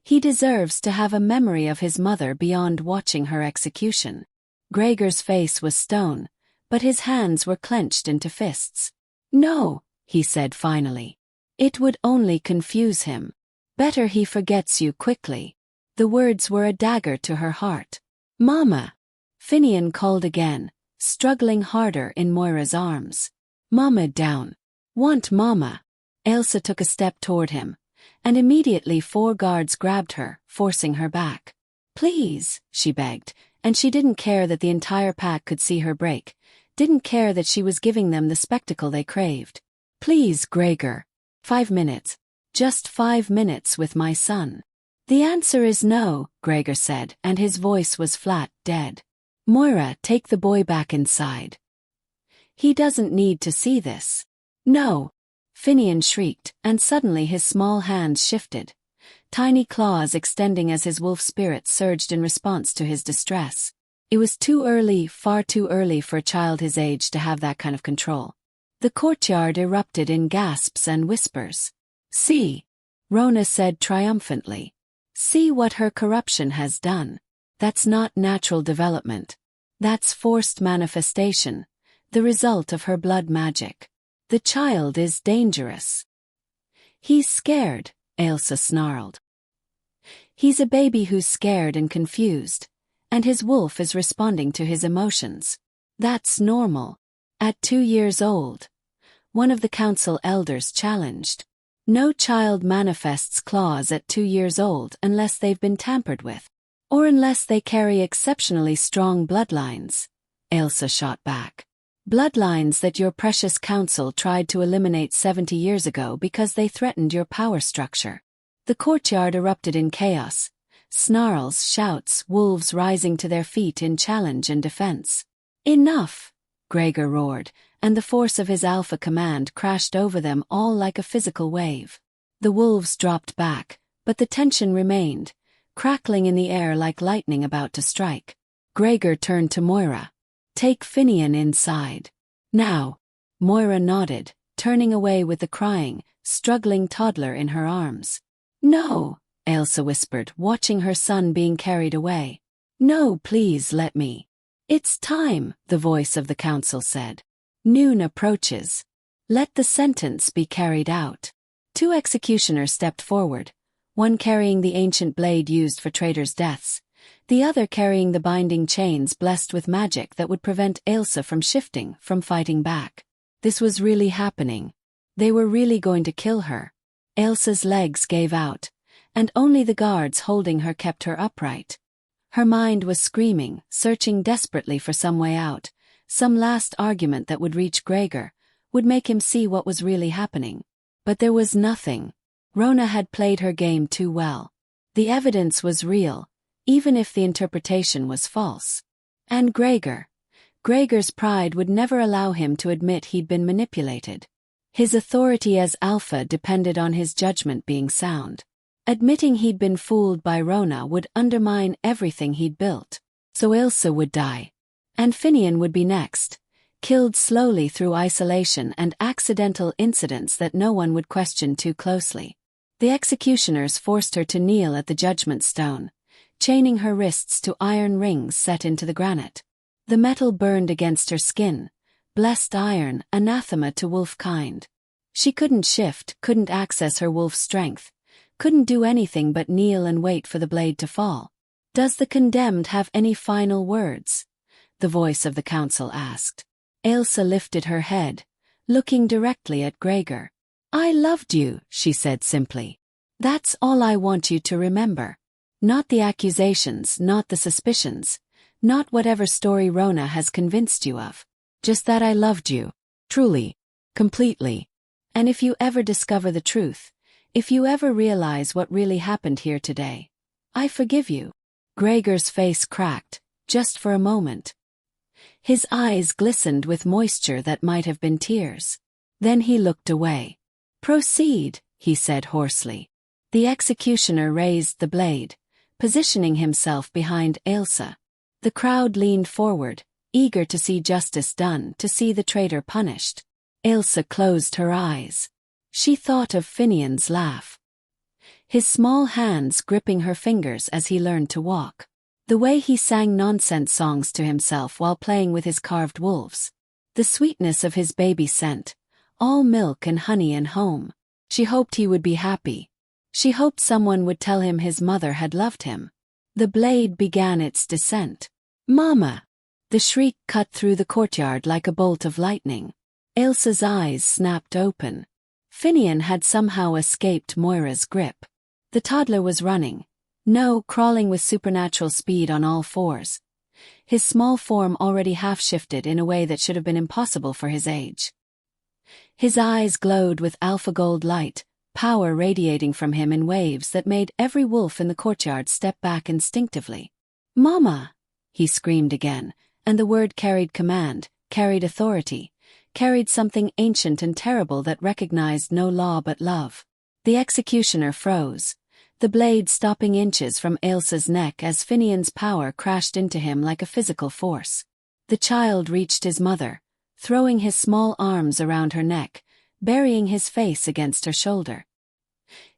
[SPEAKER 1] He deserves to have a memory of his mother beyond watching her execution. Gregor's face was stone, but his hands were clenched into fists. No, he said finally. It would only confuse him. Better he forgets you quickly. The words were a dagger to her heart. Mama! Finnian called again, struggling harder in Moira's arms. Mama down. Want Mama. Ailsa took a step toward him, and immediately 4 guards grabbed her, forcing her back. Please, she begged, and she didn't care that the entire pack could see her break, didn't care that she was giving them the spectacle they craved. Please, Gregor. 5 minutes. Just 5 minutes with my son. The answer is no, Gregor said, and his voice was flat, dead. Moira, take the boy back inside. He doesn't need to see this. No. Finnian shrieked, and suddenly his small hands shifted, tiny claws extending as his wolf spirit surged in response to his distress. It was too early, far too early for a child his age to have that kind of control. The courtyard erupted in gasps and whispers. See, Rhona said triumphantly. See what her corruption has done. That's not natural development. That's forced manifestation, the result of her blood magic. The child is dangerous. He's scared, Ailsa snarled. He's a baby who's scared and confused, and his wolf is responding to his emotions. That's normal. At 2 years old, one of the council elders challenged. No child manifests claws at 2 years old unless they've been tampered with, or unless they carry exceptionally strong bloodlines, Ailsa shot back. Bloodlines that your precious council tried to eliminate 70 years ago because they threatened your power structure. The courtyard erupted in chaos. Snarls, shouts, wolves rising to their feet in challenge and defense. Enough! Gregor roared, and the force of his alpha command crashed over them all like a physical wave. The wolves dropped back, but the tension remained, crackling in the air like lightning about to strike. Gregor turned to Moira. Take Finnian inside. Now. Moira nodded, turning away with the crying, struggling toddler in her arms. No, Ailsa whispered, watching her son being carried away. No, please let me. It's time, the voice of the council said. Noon approaches. Let the sentence be carried out. 2 executioners stepped forward, one carrying the ancient blade used for traitors' deaths, the other carrying the binding chains blessed with magic that would prevent Ailsa from shifting, from fighting back. This was really happening, They were really going to kill her. Ailsa's legs gave out, and only the guards holding her kept her upright. Her mind was screaming, searching desperately for some way out, some last argument that would reach Gregor, would make him see what was really happening. But there was nothing. Rhona had played her game too well. The evidence was real, even if the interpretation was false. And Gregor's pride would never allow him to admit he'd been manipulated. His authority as Alpha depended on his judgment being sound. Admitting he'd been fooled by Rhona would undermine everything he'd built. So Ailsa would die. And Finnian would be next, killed slowly through isolation and accidental incidents that no one would question too closely. The executioners forced her to kneel at the judgment stone, chaining her wrists to iron rings set into the granite. The metal burned against her skin, blessed iron, anathema to wolf kind. She couldn't shift, couldn't access her wolf strength, couldn't do anything but kneel and wait for the blade to fall. "Does the condemned have any final words?" the voice of the council asked. Ailsa lifted her head, looking directly at Gregor. "I loved you," she said simply. "That's all I want you to remember. Not the accusations, not the suspicions, not whatever story Rhona has convinced you of. Just that I loved you. Truly. Completely. And if you ever discover the truth, if you ever realize what really happened here today, I forgive you." Gregor's face cracked, just for a moment. His eyes glistened with moisture that might have been tears. Then he looked away. "Proceed," he said hoarsely. The executioner raised the blade, positioning himself behind Ailsa. The crowd leaned forward, eager to see justice done, to see the traitor punished. Ailsa closed her eyes. She thought of Finnian's laugh. His small hands gripping her fingers as he learned to walk. The way he sang nonsense songs to himself while playing with his carved wolves. The sweetness of his baby scent, all milk and honey and home. She hoped he would be happy. She hoped someone would tell him his mother had loved him. The blade began its descent. "Mama!" The shriek cut through the courtyard like a bolt of lightning. Ailsa's eyes snapped open. Finnian had somehow escaped Moira's grip. The toddler was running. No, crawling with supernatural speed on all fours. His small form already half-shifted in a way that should have been impossible for his age. His eyes glowed with alpha gold light, power radiating from him in waves that made every wolf in the courtyard step back instinctively. "Mama!" he screamed again, and the word carried command, carried authority, carried something ancient and terrible that recognized no law but love. The executioner froze, the blade stopping inches from Ailsa's neck as Finnian's power crashed into him like a physical force. The child reached his mother, throwing his small arms around her neck, burying his face against her shoulder.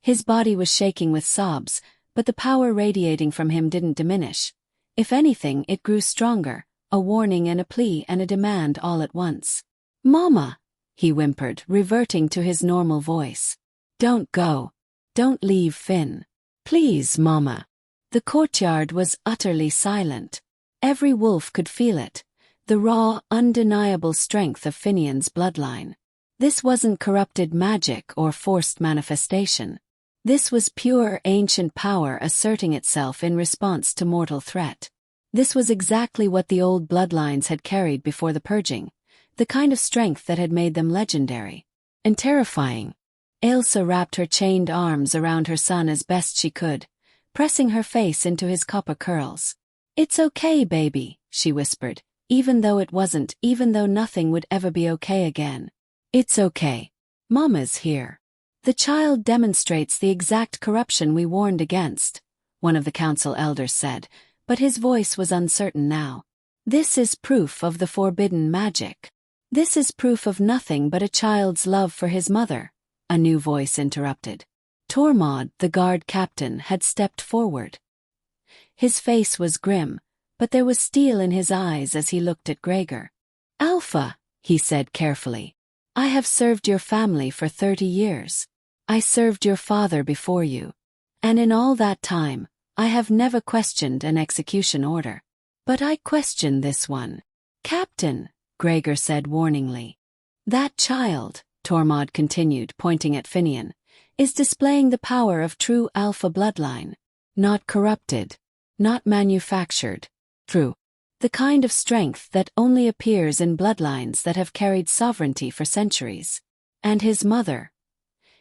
[SPEAKER 1] His body was shaking with sobs, but the power radiating from him didn't diminish. If anything, it grew stronger, a warning and a plea and a demand all at once. "Mama!" he whimpered, reverting to his normal voice. "Don't go. Don't leave Finn. Please, Mama." The courtyard was utterly silent. Every wolf could feel it, the raw, undeniable strength of Finnian's bloodline. This wasn't corrupted magic or forced manifestation. This was pure ancient power asserting itself in response to mortal threat. This was exactly what the old bloodlines had carried before the purging, the kind of strength that had made them legendary. And terrifying. Ailsa wrapped her chained arms around her son as best she could, pressing her face into his copper curls. "It's okay, baby," she whispered, even though it wasn't, even though nothing would ever be okay again. "It's okay. Mama's here." "The child demonstrates the exact corruption we warned against," one of the council elders said, but his voice was uncertain now. "This is proof of the forbidden magic. This is proof of nothing but a child's love for his mother," a new voice interrupted. Tormod, the guard captain, had stepped forward. His face was grim, but there was steel in his eyes as he looked at Gregor. "Alpha," he said carefully, "I have served your family for 30 years. I served your father before you. And in all that time, I have never questioned an execution order. But I question this one." "Captain," Gregor said warningly. "That child," Tormod continued, pointing at Finnian, is displaying the power of true Alpha bloodline. Not corrupted. Not manufactured. True. The kind of strength that only appears in bloodlines that have carried sovereignty for centuries. And his mother.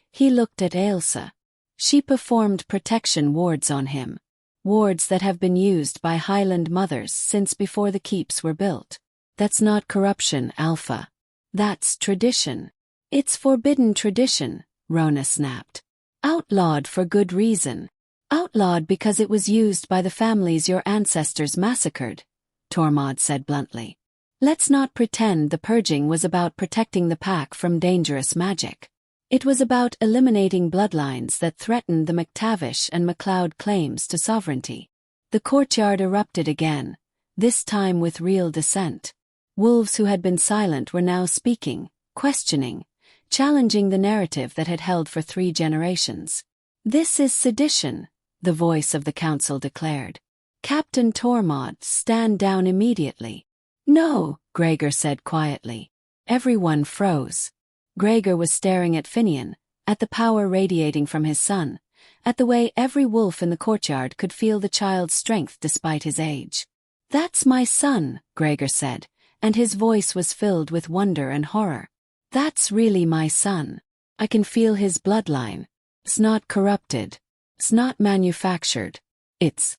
[SPEAKER 1] He looked at Ailsa. She performed protection wards on him. Wards that have been used by Highland mothers since before the keeps were built. That's not corruption, Alpha. That's tradition. It's forbidden tradition, Rhona snapped. Outlawed for good reason. Outlawed because it was used by the families your ancestors massacred, Tormod said bluntly. Let's not pretend the purging was about protecting the pack from dangerous magic. It was about eliminating bloodlines that threatened the McTavish and MacLeod claims to sovereignty. The courtyard erupted again, this time with real dissent. Wolves who had been silent were now speaking, questioning, challenging the narrative that had held for 3 generations. This is sedition, the voice of the council declared. Captain Tormod, stand down immediately. No, Gregor said quietly. Everyone froze. Gregor was staring at Finnian, at the power radiating from his son, at the way every wolf in the courtyard could feel the child's strength despite his age. That's my son, Gregor said, and his voice was filled with wonder and horror. That's really my son. I can feel his bloodline. It's not corrupted. It's not manufactured. It's.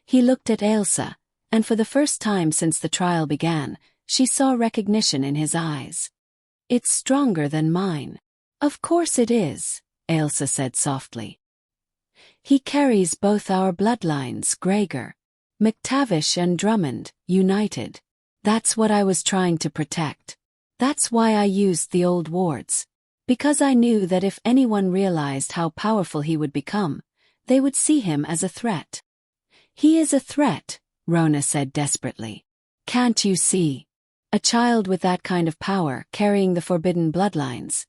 [SPEAKER 1] He looked at Ailsa, and for the first time since the trial began, she saw recognition in his eyes. It's stronger than mine. Of course it is, Ailsa said softly. He carries both our bloodlines, Gregor. McTavish and Drummond, united. That's what I was trying to protect. That's why I used the old wards. Because I knew that if anyone realized how powerful he would become, they would see him as a threat. He is a threat, Rhona said desperately. Can't you see? A child with that kind of power, carrying the forbidden bloodlines.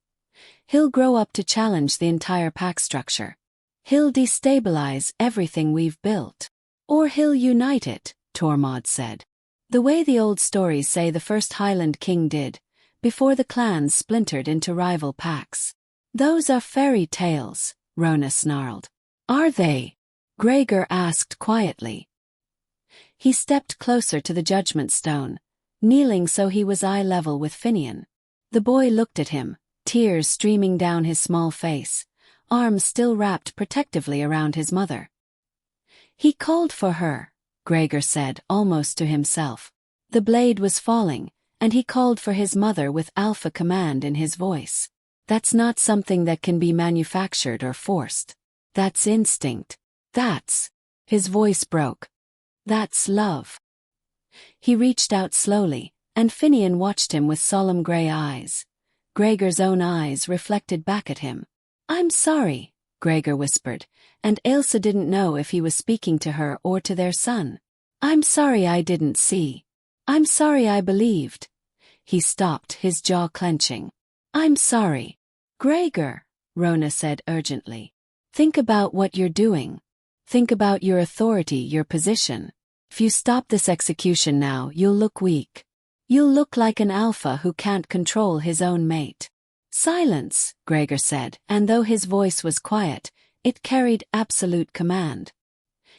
[SPEAKER 1] He'll grow up to challenge the entire pack structure. He'll destabilize everything we've built. Or he'll unite it, Tormod said. The way the old stories say the first Highland king did, before the clans splintered into rival packs. Those are fairy tales, Rhona snarled. Are they? Gregor asked quietly. He stepped closer to the judgment stone, kneeling so he was eye level with Finnian. The boy looked at him, tears streaming down his small face, arms still wrapped protectively around his mother. He called for her, Gregor said almost to himself. The blade was falling, and he called for his mother with alpha command in his voice. That's not something that can be manufactured or forced. That's instinct. That's. His voice broke. That's love. He reached out slowly, and Finnian watched him with solemn gray eyes. Gregor's own eyes reflected back at him. I'm sorry, Gregor whispered, and Ailsa didn't know if he was speaking to her or to their son. I'm sorry I didn't see. I'm sorry I believed. He stopped, his jaw clenching. I'm sorry. Gregor, Rhona said urgently. Think about what you're doing. Think about your authority, your position. If you stop this execution now, you'll look weak. You'll look like an alpha who can't control his own mate. Silence, Gregor said, and though his voice was quiet, it carried absolute command.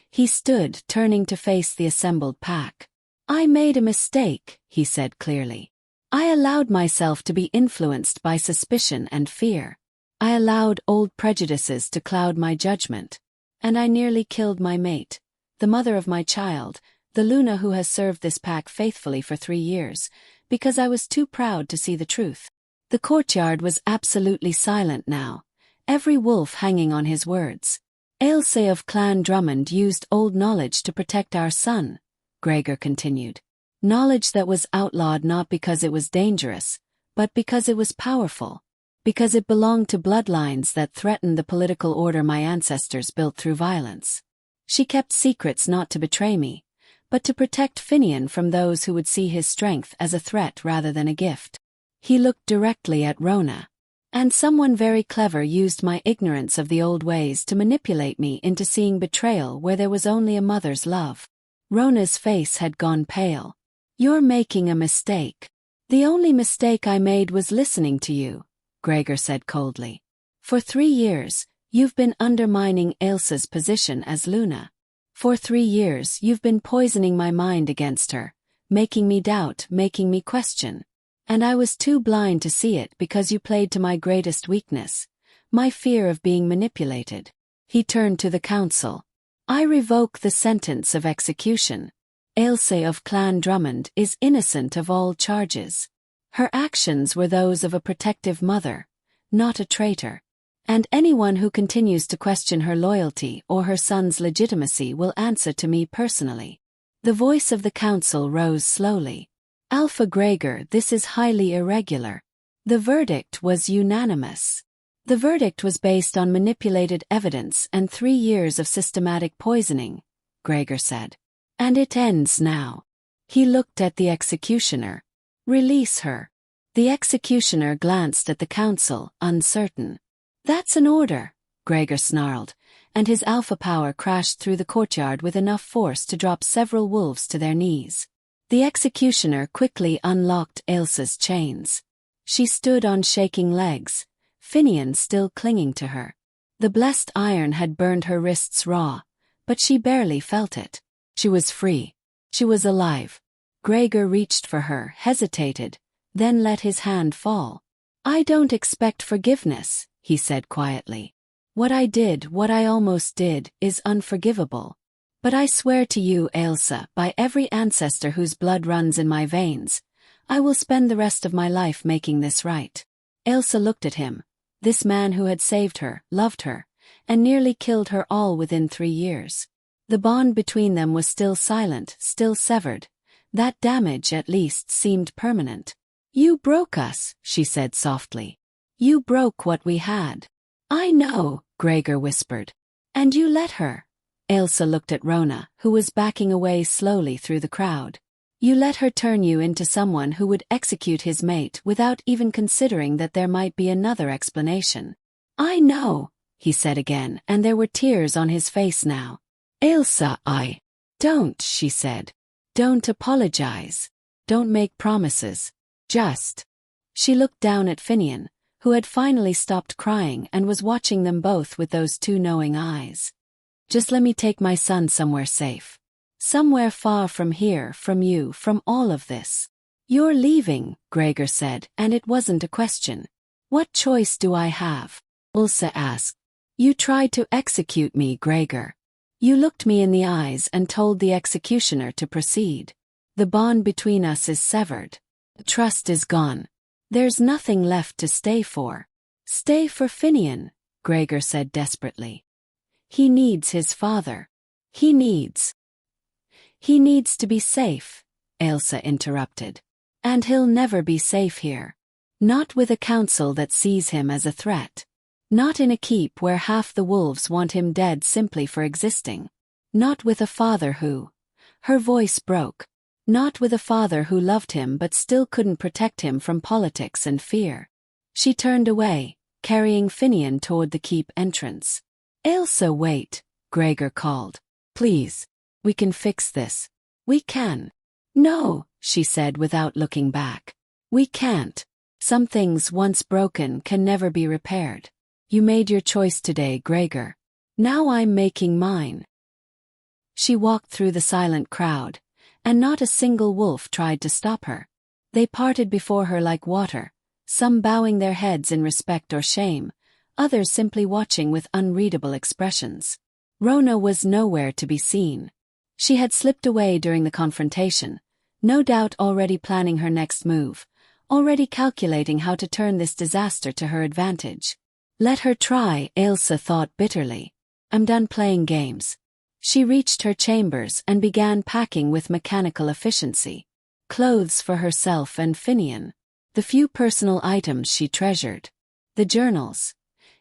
[SPEAKER 1] He stood, turning to face the assembled pack. I made a mistake, he said clearly. I allowed myself to be influenced by suspicion and fear. I allowed old prejudices to cloud my judgment. And I nearly killed my mate, the mother of my child, the Luna who has served this pack faithfully for 3 years, because I was too proud to see the truth. The courtyard was absolutely silent now, every wolf hanging on his words. Ailsa of Clan Drummond used old knowledge to protect our son, Gregor continued. Knowledge that was outlawed not because it was dangerous, but because it was powerful. Because it belonged to bloodlines that threatened the political order my ancestors built through violence. She kept secrets not to betray me, but to protect Finnian from those who would see his strength as a threat rather than a gift. He looked directly at Rhona. And someone very clever used my ignorance of the old ways to manipulate me into seeing betrayal where there was only a mother's love. Rhona's face had gone pale. You're making a mistake. The only mistake I made was listening to you, Gregor said coldly. For 3 years, you've been undermining Ailsa's position as Luna. For 3 years you've been poisoning my mind against her, making me doubt, making me question. And I was too blind to see it because you played to my greatest weakness, my fear of being manipulated. He turned to the council. I revoke the sentence of execution. Ailsa of Clan Drummond is innocent of all charges. Her actions were those of a protective mother, not a traitor. And anyone who continues to question her loyalty or her son's legitimacy will answer to me personally. The voice of the council rose slowly. Alpha Gregor, this is highly irregular. The verdict was unanimous. The verdict was based on manipulated evidence and 3 years of systematic poisoning, Gregor said. And it ends now. He looked at the executioner. Release her. The executioner glanced at the council, uncertain. That's an order, Gregor snarled, and his alpha power crashed through the courtyard with enough force to drop several wolves to their knees. The executioner quickly unlocked Ailsa's chains. She stood on shaking legs, Finnian still clinging to her. The blessed iron had burned her wrists raw, but she barely felt it. She was free. She was alive. Gregor reached for her, hesitated, then let his hand fall. I don't expect forgiveness, he said quietly. What I did, what I almost did, is unforgivable. But I swear to you, Ailsa, by every ancestor whose blood runs in my veins, I will spend the rest of my life making this right. Ailsa looked at him, this man who had saved her, loved her, and nearly killed her all within 3 years. The bond between them was still silent, still severed. That damage at least seemed permanent. You broke us, she said softly. You broke what we had. I know, Gregor whispered. And you let her. Ailsa looked at Rhona, who was backing away slowly through the crowd. You let her turn you into someone who would execute his mate without even considering that there might be another explanation. I know, he said again, and there were tears on his face now. Ailsa, Don't, she said. Don't apologize. Don't make promises. Just. She looked down at Finnian, who had finally stopped crying and was watching them both with those 2 knowing eyes. Just let me take my son somewhere safe. Somewhere far from here, from you, from all of this. You're leaving, Gregor said, and it wasn't a question. What choice do I have? Ailsa asked. You tried to execute me, Gregor. You looked me in the eyes and told the executioner to proceed. The bond between us is severed. The trust is gone. There's nothing left to stay for. Stay for Finnian, Gregor said desperately. He needs his father. He needs to be safe, Ailsa interrupted. And he'll never be safe here. Not with a council that sees him as a threat. Not in a keep where half the wolves want him dead simply for existing. Not with a father who... Her voice broke. Not with a father who loved him but still couldn't protect him from politics and fear. She turned away, carrying Finnian toward the keep entrance. Ailsa, wait, Gregor called. Please. We can fix this. We can. No, she said without looking back. We can't. Some things once broken can never be repaired. You made your choice today, Gregor. Now I'm making mine. She walked through the silent crowd, and not a single wolf tried to stop her. They parted before her like water, some bowing their heads in respect or shame, others simply watching with unreadable expressions. Rhona was nowhere to be seen. She had slipped away during the confrontation, no doubt already planning her next move, already calculating how to turn this disaster to her advantage. Let her try, Ailsa thought bitterly. I'm done playing games. She reached her chambers and began packing with mechanical efficiency. Clothes for herself and Finnian. The few personal items she treasured. The journals.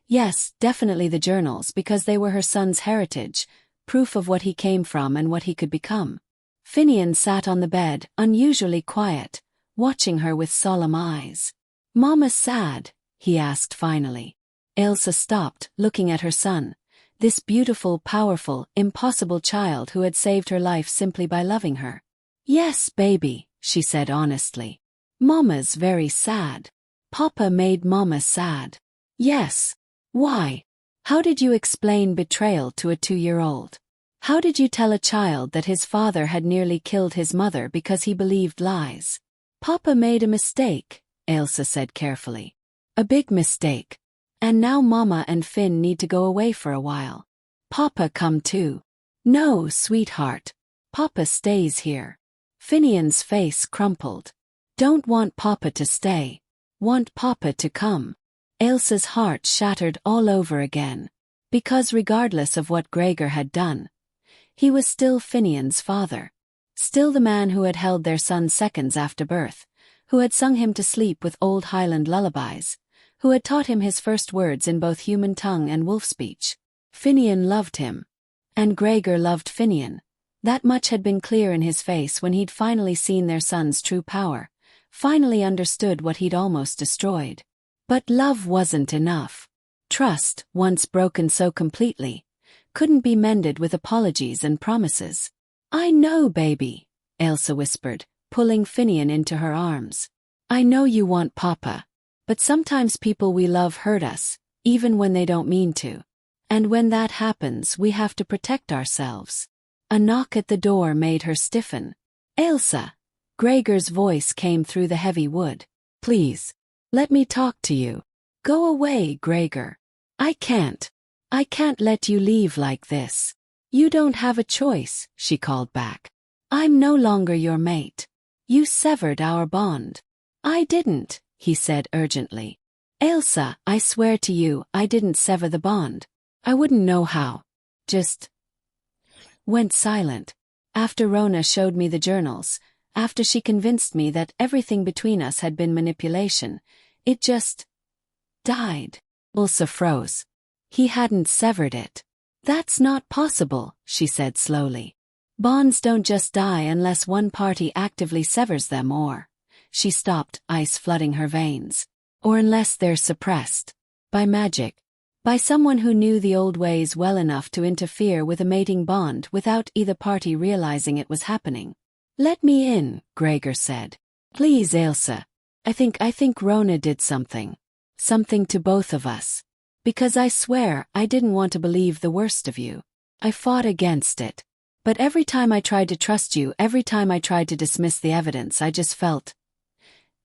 [SPEAKER 1] Yes, definitely the journals because they were her son's heritage, proof of what he came from and what he could become. Finnian sat on the bed, unusually quiet, watching her with solemn eyes. Mama sad? He asked finally. Ailsa stopped, looking at her son. This beautiful, powerful, impossible child who had saved her life simply by loving her. Yes, baby, she said honestly. Mama's very sad. Papa made Mama sad. Yes. Why? How did you explain betrayal to a 2-year-old? How did you tell a child that his father had nearly killed his mother because he believed lies? Papa made a mistake, Ailsa said carefully. A big mistake. And now Mama and Finn need to go away for a while. Papa come too. No, sweetheart. Papa stays here. Finnian's face crumpled. Don't want Papa to stay. Want Papa to come. Ailsa's heart shattered all over again. Because regardless of what Gregor had done, he was still Finnian's father. Still the man who had held their son seconds after birth, who had sung him to sleep with old Highland lullabies, who had taught him his first words in both human tongue and wolf speech. Finnian loved him. And Gregor loved Finnian. That much had been clear in his face when he'd finally seen their son's true power, finally understood what he'd almost destroyed. But love wasn't enough. Trust, once broken so completely, couldn't be mended with apologies and promises. I know, baby, Ailsa whispered, pulling Finnian into her arms. I know you want Papa. But sometimes people we love hurt us, even when they don't mean to. And when that happens, we have to protect ourselves. A knock at the door made her stiffen. Ailsa. Gregor's voice came through the heavy wood. Please. Let me talk to you. Go away, Gregor. I can't let you leave like this. You don't have a choice, she called back. I'm no longer your mate. You severed our bond. I didn't, he said urgently. Ailsa, I swear to you, I didn't sever the bond. I wouldn't know how. Just went silent. After Rhona showed me the journals, after she convinced me that everything between us had been manipulation, it just died. Ailsa froze. He hadn't severed it. That's not possible, she said slowly. Bonds don't just die unless one party actively severs them or, she stopped, ice flooding her veins, or unless they're suppressed. By magic. By someone who knew the old ways well enough to interfere with a mating bond without either party realizing it was happening. Let me in, Gregor said. Please, Ailsa. I think Rhona did something. Something to both of us. Because I swear, I didn't want to believe the worst of you. I fought against it. But every time I tried to trust you, every time I tried to dismiss the evidence, I just felt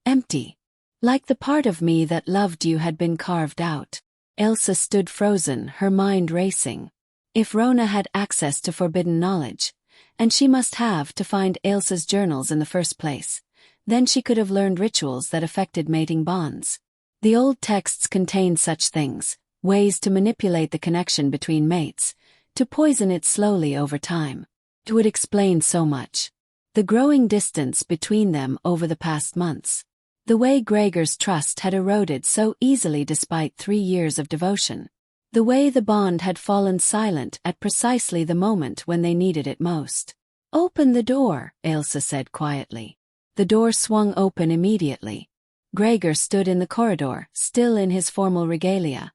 [SPEAKER 1] empty. Like the part of me that loved you had been carved out. Ailsa stood frozen, her mind racing. If Rhona had access to forbidden knowledge, and she must have to find Ailsa's journals in the first place, then she could have learned rituals that affected mating bonds. The old texts contained such things, ways to manipulate the connection between mates, to poison it slowly over time. It would explain so much. The growing distance between them over the past months. The way Gregor's trust had eroded so easily despite 3 years of devotion. The way the bond had fallen silent at precisely the moment when they needed it most. Open the door, Ailsa said quietly. The door swung open immediately. Gregor stood in the corridor, still in his formal regalia.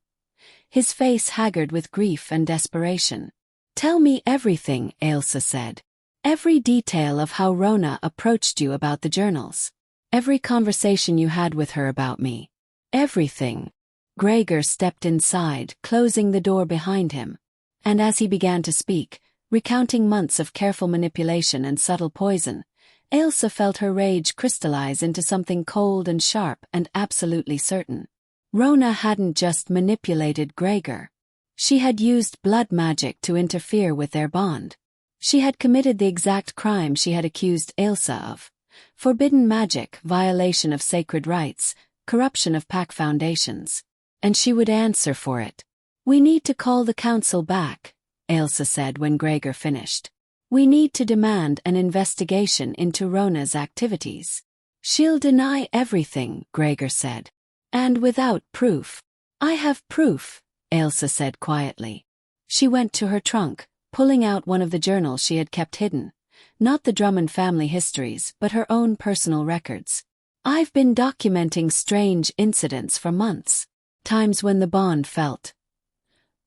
[SPEAKER 1] His face haggard with grief and desperation. Tell me everything, Ailsa said. Every detail of how Rhona approached you about the journals. Every conversation you had with her about me. Everything. Gregor stepped inside, closing the door behind him. And as he began to speak, recounting months of careful manipulation and subtle poison, Ailsa felt her rage crystallize into something cold and sharp and absolutely certain. Rhona hadn't just manipulated Gregor. She had used blood magic to interfere with their bond. She had committed the exact crime she had accused Ailsa of. Forbidden magic, violation of sacred rites, corruption of pack foundations. And she would answer for it. We need to call the council back, Ailsa said when Gregor finished. We need to demand an investigation into Rhona's activities. She'll deny everything, Gregor said. And without proof. I have proof, Ailsa said quietly. She went to her trunk, pulling out one of the journals she had kept hidden. Not the Drummond family histories, but her own personal records. I've been documenting strange incidents for months. Times when the bond felt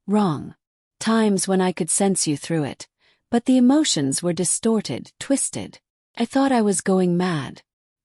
[SPEAKER 1] wrong. Times when I could sense you through it. But the emotions were distorted, twisted. I thought I was going mad.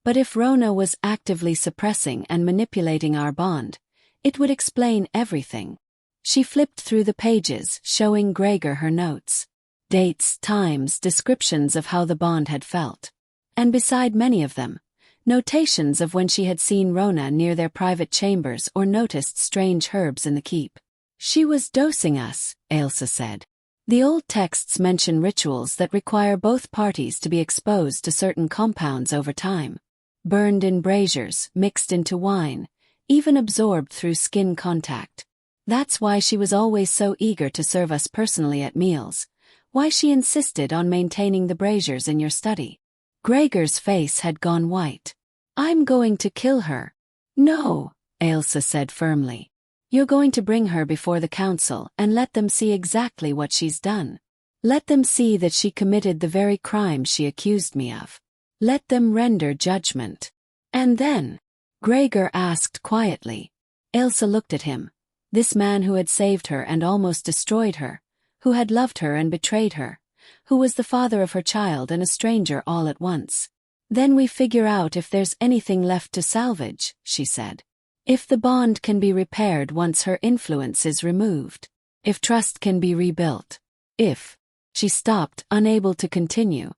[SPEAKER 1] But if Rhona was actively suppressing and manipulating our bond, it would explain everything. She flipped through the pages, showing Gregor her notes. Dates, times, descriptions of how the bond had felt. And beside many of them, notations of when she had seen Rhona near their private chambers or noticed strange herbs in the keep. She was dosing us, Ailsa said. The old texts mention rituals that require both parties to be exposed to certain compounds over time. Burned in braziers, mixed into wine, even absorbed through skin contact. That's why she was always so eager to serve us personally at meals, why she insisted on maintaining the braziers in your study. Gregor's face had gone white. I'm going to kill her. No, Ailsa said firmly. You're going to bring her before the council and let them see exactly what she's done. Let them see that she committed the very crime she accused me of. Let them render judgment. And then? Gregor asked quietly. Ailsa looked at him. This man who had saved her and almost destroyed her, who had loved her and betrayed her, who was the father of her child and a stranger all at once. Then we figure out if there's anything left to salvage, she said. If the bond can be repaired once her influence is removed. If trust can be rebuilt. If. She stopped, unable to continue.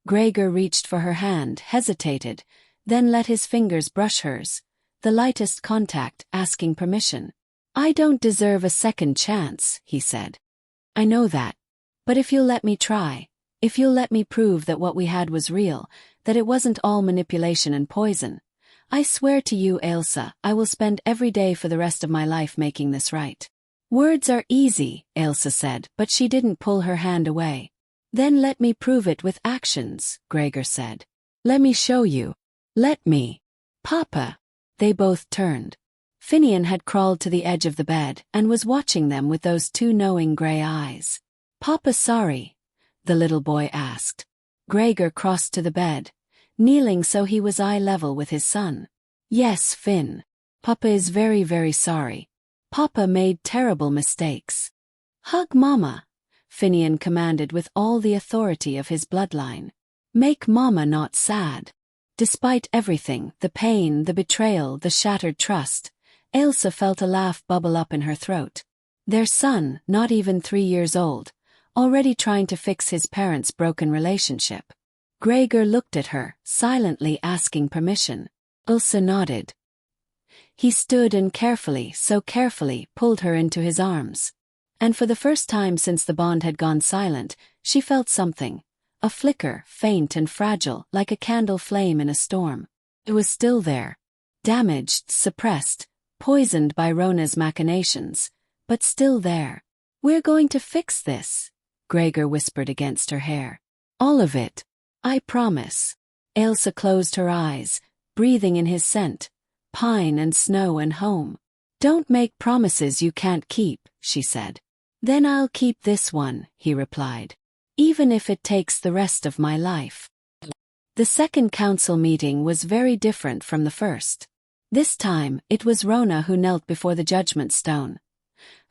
[SPEAKER 1] Gregor reached for her hand, hesitated, then let his fingers brush hers, the lightest contact, asking permission. I don't deserve a second chance, he said. I know that. But if you'll let me try, if you'll let me prove that what we had was real, that it wasn't all manipulation and poison, I swear to you, Ailsa, I will spend every day for the rest of my life making this right. Words are easy, Ailsa said, but she didn't pull her hand away. Then let me prove it with actions, Gregor said. Let me show you. Let me. Papa. They both turned. Finnian had crawled to the edge of the bed and was watching them with those two knowing grey eyes. Papa sorry? The little boy asked. Gregor crossed to the bed, kneeling so he was eye level with his son. Yes, Finn. Papa is very, very sorry. Papa made terrible mistakes. Hug Mama, Finnian commanded with all the authority of his bloodline. Make Mama not sad. Despite everything, the pain, the betrayal, the shattered trust, Ailsa felt a laugh bubble up in her throat. Their son, not even 3 years old, already trying to fix his parents' broken relationship. Gregor looked at her, silently asking permission. Ailsa nodded. He stood and carefully, so carefully, pulled her into his arms. And for the first time since the bond had gone silent, she felt something. A flicker, faint and fragile, like a candle flame in a storm. It was still there. Damaged, suppressed, poisoned by Rhona's machinations, but still there. We're going to fix this, Gregor whispered against her hair. All of it. I promise. Ailsa closed her eyes, breathing in his scent. Pine and snow and home. Don't make promises you can't keep, she said. Then I'll keep this one, he replied. Even if it takes the rest of my life. The second council meeting was very different from the first. This time, it was Rhona who knelt before the judgment stone.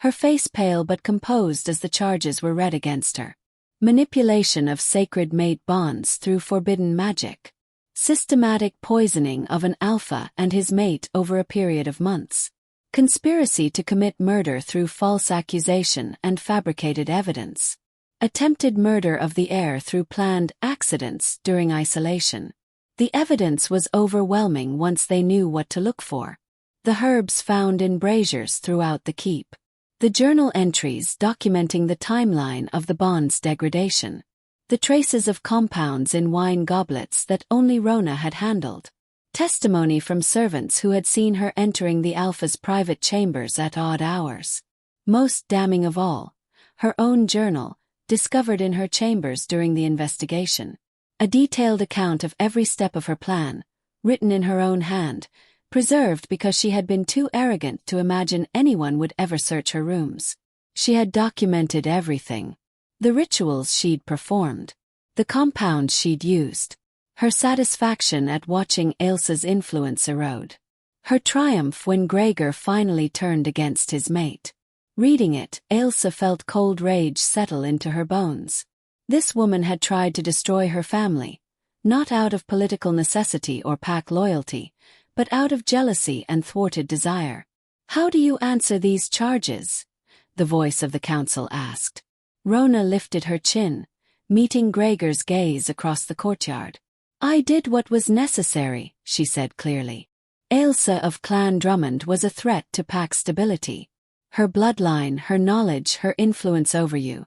[SPEAKER 1] Her face pale but composed as the charges were read against her. Manipulation of sacred mate bonds through forbidden magic. Systematic poisoning of an alpha and his mate over a period of months. Conspiracy to commit murder through false accusation and fabricated evidence. Attempted murder of the heir through planned accidents during isolation. The evidence was overwhelming once they knew what to look for. The herbs found in braziers throughout the keep. The journal entries documenting the timeline of the bond's degradation. The traces of compounds in wine goblets that only Rhona had handled. Testimony from servants who had seen her entering the Alpha's private chambers at odd hours. Most damning of all, her own journal, discovered in her chambers during the investigation. A detailed account of every step of her plan, written in her own hand, preserved because she had been too arrogant to imagine anyone would ever search her rooms. She had documented everything. The rituals she'd performed. The compounds she'd used. Her satisfaction at watching Ailsa's influence erode. Her triumph when Gregor finally turned against his mate. Reading it, Ailsa felt cold rage settle into her bones. This woman had tried to destroy her family, not out of political necessity or pack loyalty, but out of jealousy and thwarted desire. How do you answer these charges? The voice of the council asked. Rhona lifted her chin, meeting Gregor's gaze across the courtyard. I did what was necessary, she said clearly. Ailsa of Clan Drummond was a threat to pack stability. Her bloodline, her knowledge, her influence over you.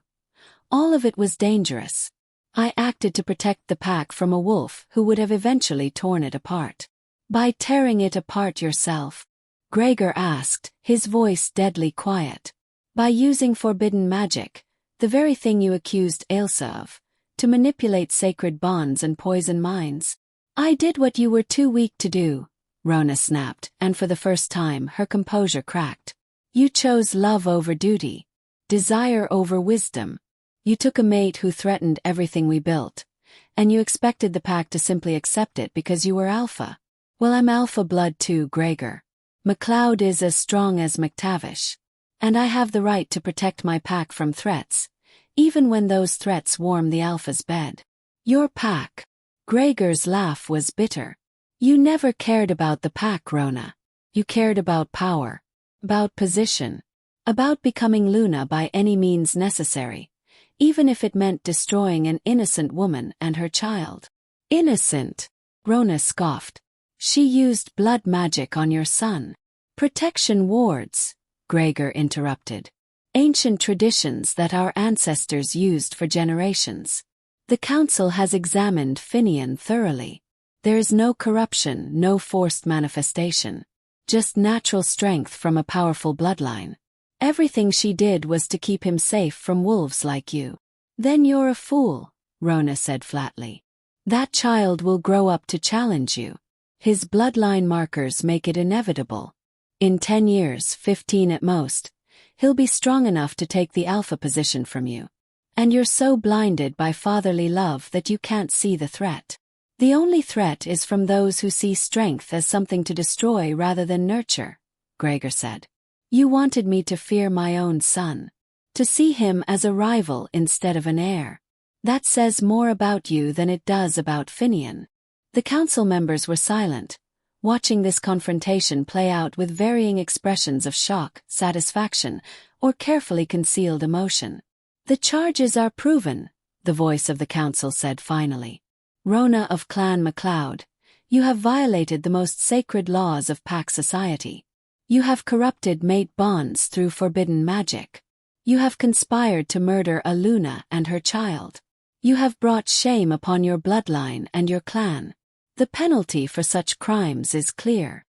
[SPEAKER 1] All of it was dangerous. I acted to protect the pack from a wolf who would have eventually torn it apart. By tearing it apart yourself? Gregor asked, his voice deadly quiet. By using forbidden magic, the very thing you accused Ailsa of, to manipulate sacred bonds and poison minds. I did what you were too weak to do, Rhona snapped, and for the first time her composure cracked. You chose love over duty, desire over wisdom. You took a mate who threatened everything we built, and you expected the pack to simply accept it because you were alpha. Well, I'm alpha blood too, Gregor. MacLeod is as strong as McTavish. And I have the right to protect my pack from threats, even when those threats warm the alpha's bed. Your pack. Gregor's laugh was bitter. You never cared about the pack, Rhona. You cared about power, about position, about becoming Luna by any means necessary, even if it meant destroying an innocent woman and her child. Innocent? Rhona scoffed. She used blood magic on your son. Protection wards, Gregor interrupted. Ancient traditions that our ancestors used for generations. The council has examined Finnian thoroughly. There is no corruption, no forced manifestation. Just natural strength from a powerful bloodline. Everything she did was to keep him safe from wolves like you. Then you're a fool, Rhona said flatly. That child will grow up to challenge you. His bloodline markers make it inevitable. In 10 years, 15 at most, he'll be strong enough to take the alpha position from you. And you're so blinded by fatherly love that you can't see the threat. The only threat is from those who see strength as something to destroy rather than nurture, Gregor said. You wanted me to fear my own son. To see him as a rival instead of an heir. That says more about you than it does about Finnian. The council members were silent, watching this confrontation play out with varying expressions of shock, satisfaction, or carefully concealed emotion. The charges are proven, the voice of the council said finally. Rhona of Clan MacLeod, you have violated the most sacred laws of pack society. You have corrupted mate bonds through forbidden magic. You have conspired to murder a Luna and her child. You have brought shame upon your bloodline and your clan. The penalty for such crimes is clear.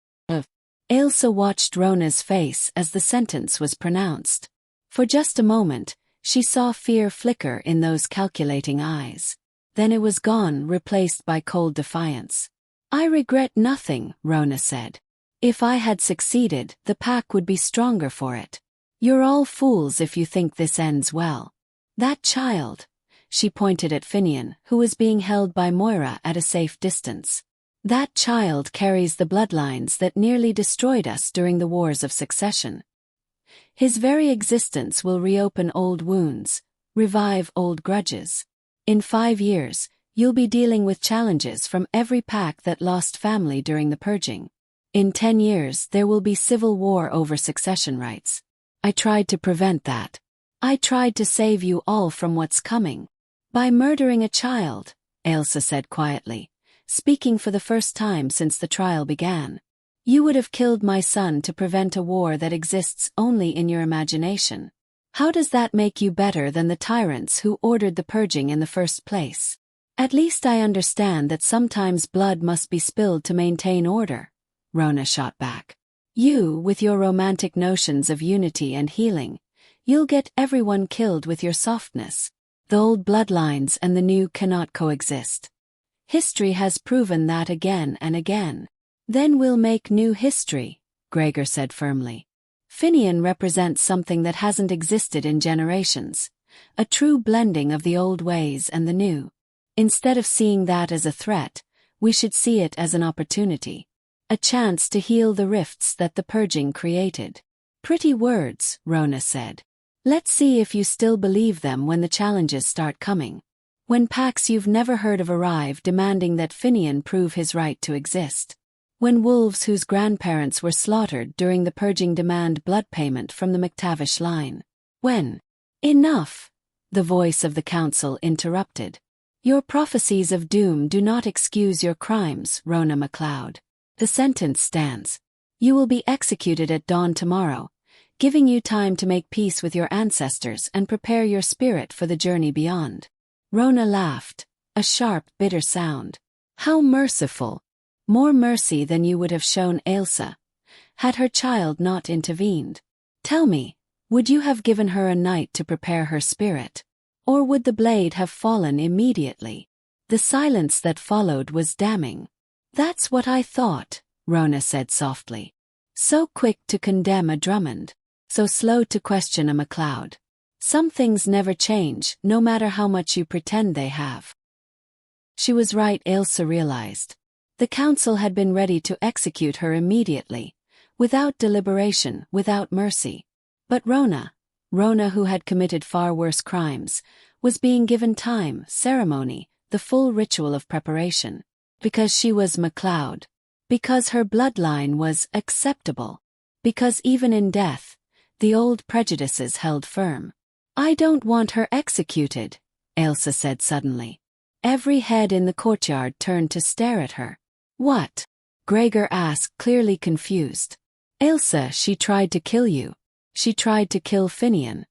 [SPEAKER 1] Ailsa watched Rhona's face as the sentence was pronounced. For just a moment, she saw fear flicker in those calculating eyes. Then it was gone, replaced by cold defiance. I regret nothing, Rhona said. If I had succeeded, the pack would be stronger for it. You're all fools if you think this ends well. That child. She pointed at Finnian, who was being held by Moira at a safe distance. That child carries the bloodlines that nearly destroyed us during the Wars of Succession. His very existence will reopen old wounds, revive old grudges. In 5 years, you'll be dealing with challenges from every pack that lost family during the purging. In 10 years, there will be civil war over succession rights. I tried to prevent that. I tried to save you all from what's coming. By murdering a child, Ailsa said quietly, speaking for the first time since the trial began. You would have killed my son to prevent a war that exists only in your imagination. How does that make you better than the tyrants who ordered the purging in the first place? At least I understand that sometimes blood must be spilled to maintain order, Rhona shot back. You, with your romantic notions of unity and healing, you'll get everyone killed with your softness. The old bloodlines and the new cannot coexist. History has proven that again and again. Then we'll make new history, Gregor said firmly. Finnian represents something that hasn't existed in generations, a true blending of the old ways and the new. Instead of seeing that as a threat, we should see it as an opportunity. A chance to heal the rifts that the purging created. Pretty words, Rhona said. Let's see if you still believe them when the challenges start coming. When packs you've never heard of arrive demanding that Finnian prove his right to exist. When wolves whose grandparents were slaughtered during the purging demand blood payment from the McTavish line. When? Enough! The voice of the council interrupted. Your prophecies of doom do not excuse your crimes, Rhona MacLeod. The sentence stands. You will be executed at dawn tomorrow, giving you time to make peace with your ancestors and prepare your spirit for the journey beyond. Rhona laughed, a sharp, bitter sound. How merciful! More mercy than you would have shown Ailsa, had her child not intervened. Tell me, would you have given her a night to prepare her spirit? Or would the blade have fallen immediately? The silence that followed was damning. That's what I thought, Rhona said softly. So quick to condemn a Drummond, so slow to question a MacLeod. Some things never change, no matter how much you pretend they have. She was right, Ailsa realized. The council had been ready to execute her immediately, without deliberation, without mercy. But Rhona, who had committed far worse crimes, was being given time, ceremony, the full ritual of preparation. Because she was MacLeod. Because her bloodline was acceptable. Because even in death, the old prejudices held firm. I don't want her executed, Ailsa said suddenly. Every head in the courtyard turned to stare at her. What? Gregor asked, clearly confused. Ailsa, she tried to kill you. She tried to kill Finnian.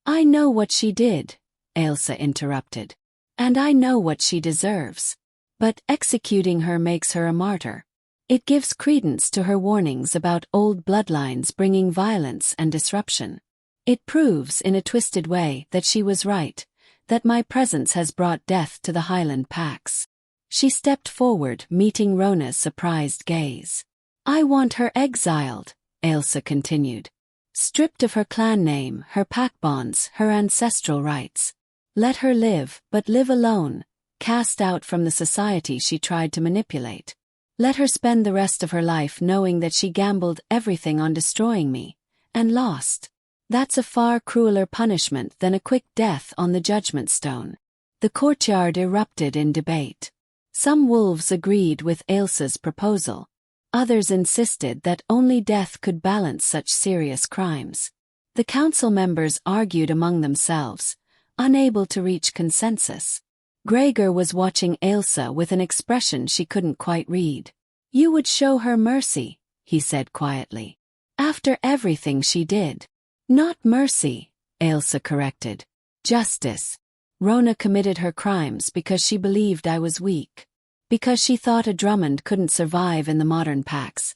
[SPEAKER 1] I know what she did, Ailsa interrupted. And I know what she deserves. But executing her makes her a martyr. It gives credence to her warnings about old bloodlines bringing violence and disruption. It proves in a twisted way that she was right, that my presence has brought death to the Highland packs. She stepped forward, meeting Rhona's surprised gaze. I want her exiled, Ailsa continued. Stripped of her clan name, her pack bonds, her ancestral rights. Let her live, but live alone, cast out from the society she tried to manipulate. Let her spend the rest of her life knowing that she gambled everything on destroying me, and lost. That's a far crueler punishment than a quick death on the judgment stone. The courtyard erupted in debate. Some wolves agreed with Ailsa's proposal. Others insisted that only death could balance such serious crimes. The council members argued among themselves, unable to reach consensus. Gregor was watching Ailsa with an expression she couldn't quite read. You would show her mercy, he said quietly. After everything she did. Not mercy, Ailsa corrected. Justice. Rhona committed her crimes because she believed I was weak. Because she thought a Drummond couldn't survive in the modern packs.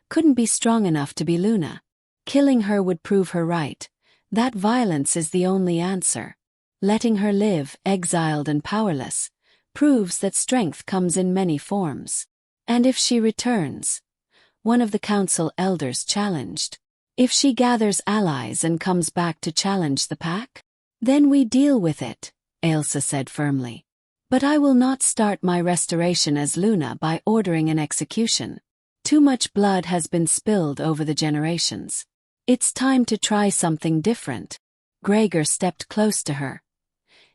[SPEAKER 1] Couldn't be strong enough to be Luna. Killing her would prove her right. That violence is the only answer. Letting her live, exiled and powerless, proves that strength comes in many forms. And if she returns? One of the council elders challenged. If she gathers allies and comes back to challenge the pack? Then we deal with it, Ailsa said firmly. But I will not start my restoration as Luna by ordering an execution. Too much blood has been spilled over the generations. It's time to try something different. Gregor stepped close to her.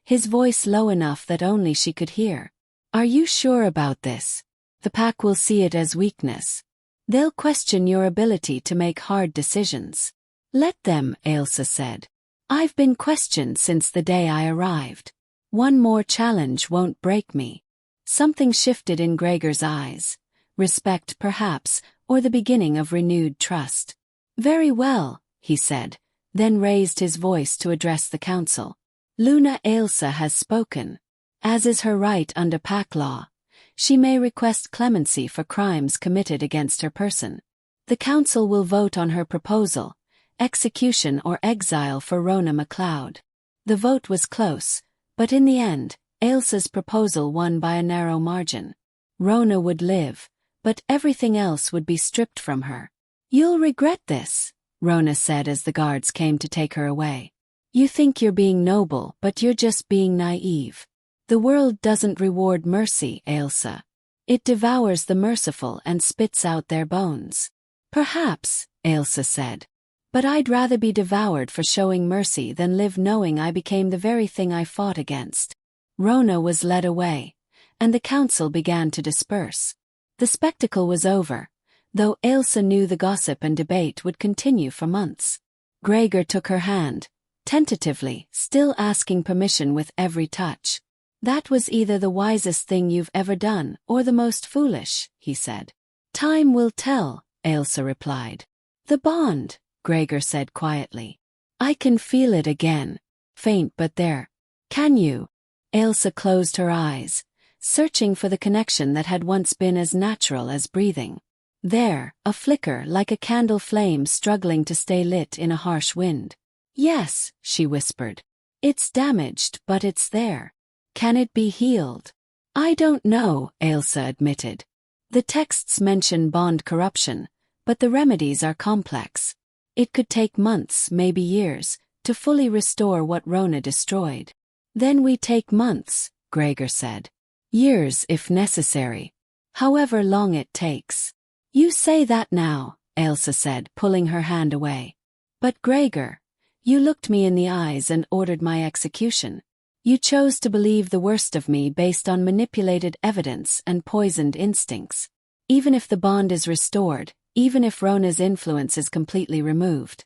[SPEAKER 1] His voice low enough that only she could hear. Are you sure about this? The pack will see it as weakness. They'll question your ability to make hard decisions. Let them, Ailsa said. I've been questioned since the day I arrived. One more challenge won't break me. Something shifted in Gregor's eyes. Respect perhaps, or the beginning of renewed trust. Very well, he said, then raised his voice to address the council. Luna Ailsa has spoken. As is her right under pack law, she may request clemency for crimes committed against her person. The council will vote on her proposal, execution or exile for Rhona MacLeod. The vote was close, but in the end, Ailsa's proposal won by a narrow margin. Rhona would live, but everything else would be stripped from her. You'll regret this, Rhona said as the guards came to take her away. You think you're being noble, but you're just being naive. The world doesn't reward mercy, Ailsa. It devours the merciful and spits out their bones. Perhaps, Ailsa said. But I'd rather be devoured for showing mercy than live knowing I became the very thing I fought against. Rhona was led away, and the council began to disperse. The spectacle was over, though Ailsa knew the gossip and debate would continue for months. Gregor took her hand, tentatively, still asking permission with every touch. "That was either the wisest thing you've ever done or the most foolish," he said. "Time will tell," Ailsa replied. "The bond," Gregor said quietly. "I can feel it again. Faint but there. Can you?" Ailsa closed her eyes, searching for the connection that had once been as natural as breathing. There, a flicker like a candle flame struggling to stay lit in a harsh wind. "Yes," she whispered. "It's damaged, but it's there. Can it be healed?" "I don't know," Ailsa admitted. "The texts mention bond corruption, but the remedies are complex. It could take months, maybe years, to fully restore what Rhona destroyed." "Then we take months," Gregor said. "Years if necessary. However long it takes." "You say that now," Ailsa said, pulling her hand away. "But Gregor, you looked me in the eyes and ordered my execution. You chose to believe the worst of me based on manipulated evidence and poisoned instincts. Even if the bond is restored, even if Rhona's influence is completely removed,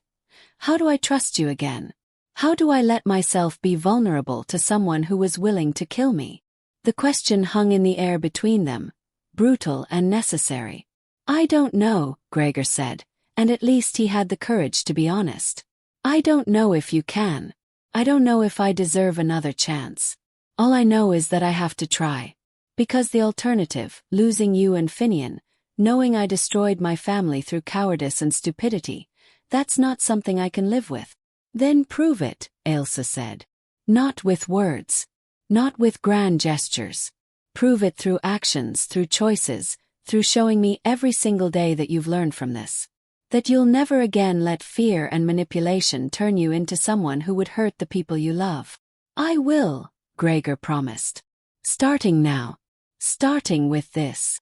[SPEAKER 1] how do I trust you again? How do I let myself be vulnerable to someone who was willing to kill me?" The question hung in the air between them, brutal and necessary. "I don't know," Gregor said, and at least he had the courage to be honest. "I don't know if you can. I don't know if I deserve another chance. All I know is that I have to try. Because the alternative, losing you and Finnian, knowing I destroyed my family through cowardice and stupidity, that's not something I can live with." "Then prove it," Ailsa said. "Not with words. Not with grand gestures. Prove it through actions, through choices, through showing me every single day that you've learned from this. That you'll never again let fear and manipulation turn you into someone who would hurt the people you love." "I will," Gregor promised. "Starting now. Starting with this."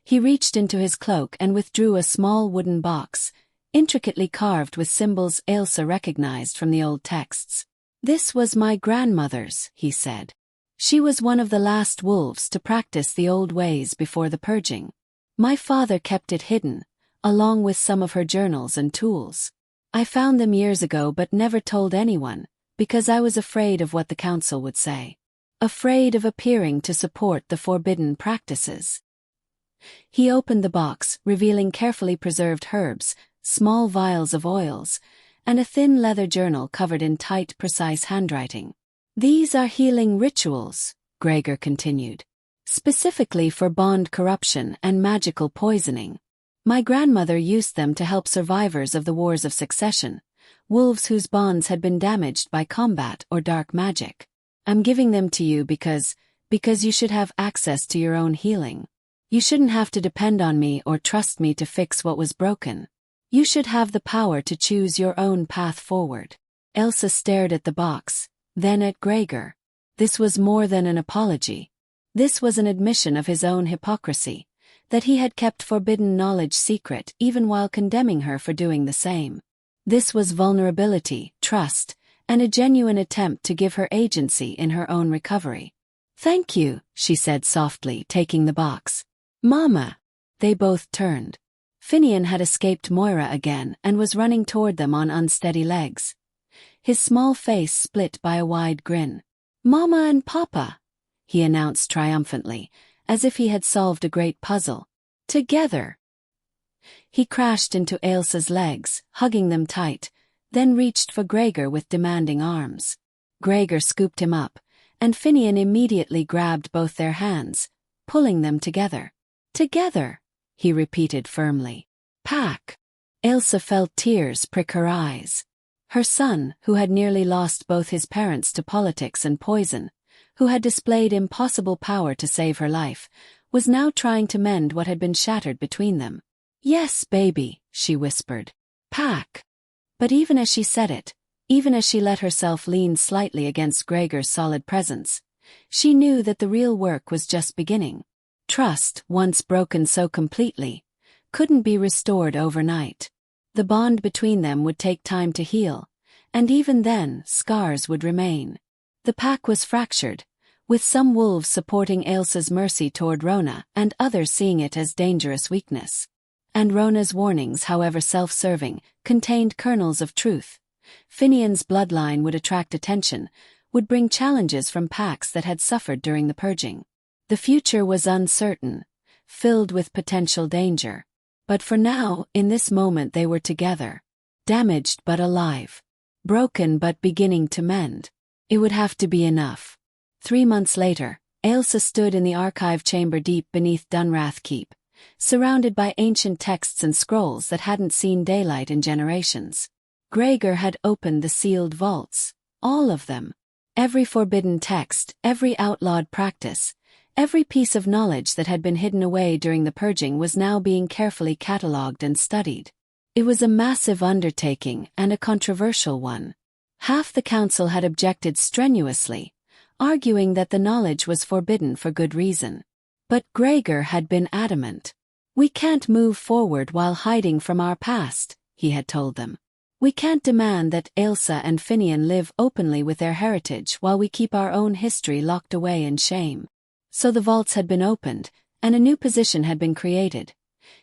[SPEAKER 1] He reached into his cloak and withdrew a small wooden box, intricately carved with symbols Ailsa recognized from the old texts. "This was my grandmother's," he said. "She was one of the last wolves to practice the old ways before the purging. My father kept it hidden, along with some of her journals and tools. I found them years ago but never told anyone, because I was afraid of what the council would say. Afraid of appearing to support the forbidden practices." He opened the box, revealing carefully preserved herbs, small vials of oils, and a thin leather journal covered in tight, precise handwriting. "These are healing rituals," Gregor continued. "Specifically for bond corruption and magical poisoning. My grandmother used them to help survivors of the Wars of Succession, wolves whose bonds had been damaged by combat or dark magic. I'm giving them to you because you should have access to your own healing. You shouldn't have to depend on me or trust me to fix what was broken. You should have the power to choose your own path forward." Ailsa stared at the box, then at Gregor. This was more than an apology. This was an admission of his own hypocrisy, that he had kept forbidden knowledge secret even while condemning her for doing the same. This was vulnerability, trust, and a genuine attempt to give her agency in her own recovery. "Thank you," she said softly, taking the box. "Mama." They both turned. Finnian had escaped Moira again and was running toward them on unsteady legs. His small face split by a wide grin. "Mama and Papa," he announced triumphantly, as if he had solved a great puzzle. "Together." He crashed into Ailsa's legs, hugging them tight, then reached for Gregor with demanding arms. Gregor scooped him up, and Finnian immediately grabbed both their hands, pulling them together. "Together," he repeated firmly. "Pack." Ailsa felt tears prick her eyes. Her son, who had nearly lost both his parents to politics and poison, who had displayed impossible power to save her life, was now trying to mend what had been shattered between them. "Yes, baby," she whispered. "Pack." But even as she said it, even as she let herself lean slightly against Gregor's solid presence, she knew that the real work was just beginning. Trust, once broken so completely, couldn't be restored overnight. The bond between them would take time to heal, and even then, scars would remain. The pack was fractured, with some wolves supporting Ailsa's mercy toward Rhona and others seeing it as dangerous weakness. And Rhona's warnings, however self-serving, contained kernels of truth. Finnian's bloodline would attract attention, would bring challenges from packs that had suffered during the purging. The future was uncertain, filled with potential danger. But for now, in this moment they were together. Damaged but alive. Broken but beginning to mend. It would have to be enough. 3 months later, Ailsa stood in the archive chamber deep beneath Dunrath Keep, surrounded by ancient texts and scrolls that hadn't seen daylight in generations. Gregor had opened the sealed vaults. All of them. Every forbidden text, every outlawed practice, every piece of knowledge that had been hidden away during the purging was now being carefully catalogued and studied. It was a massive undertaking and a controversial one. Half the council had objected strenuously, arguing that the knowledge was forbidden for good reason. But Gregor had been adamant. "We can't move forward while hiding from our past," he had told them. "We can't demand that Ailsa and Finnian live openly with their heritage while we keep our own history locked away in shame." So the vaults had been opened, and a new position had been created.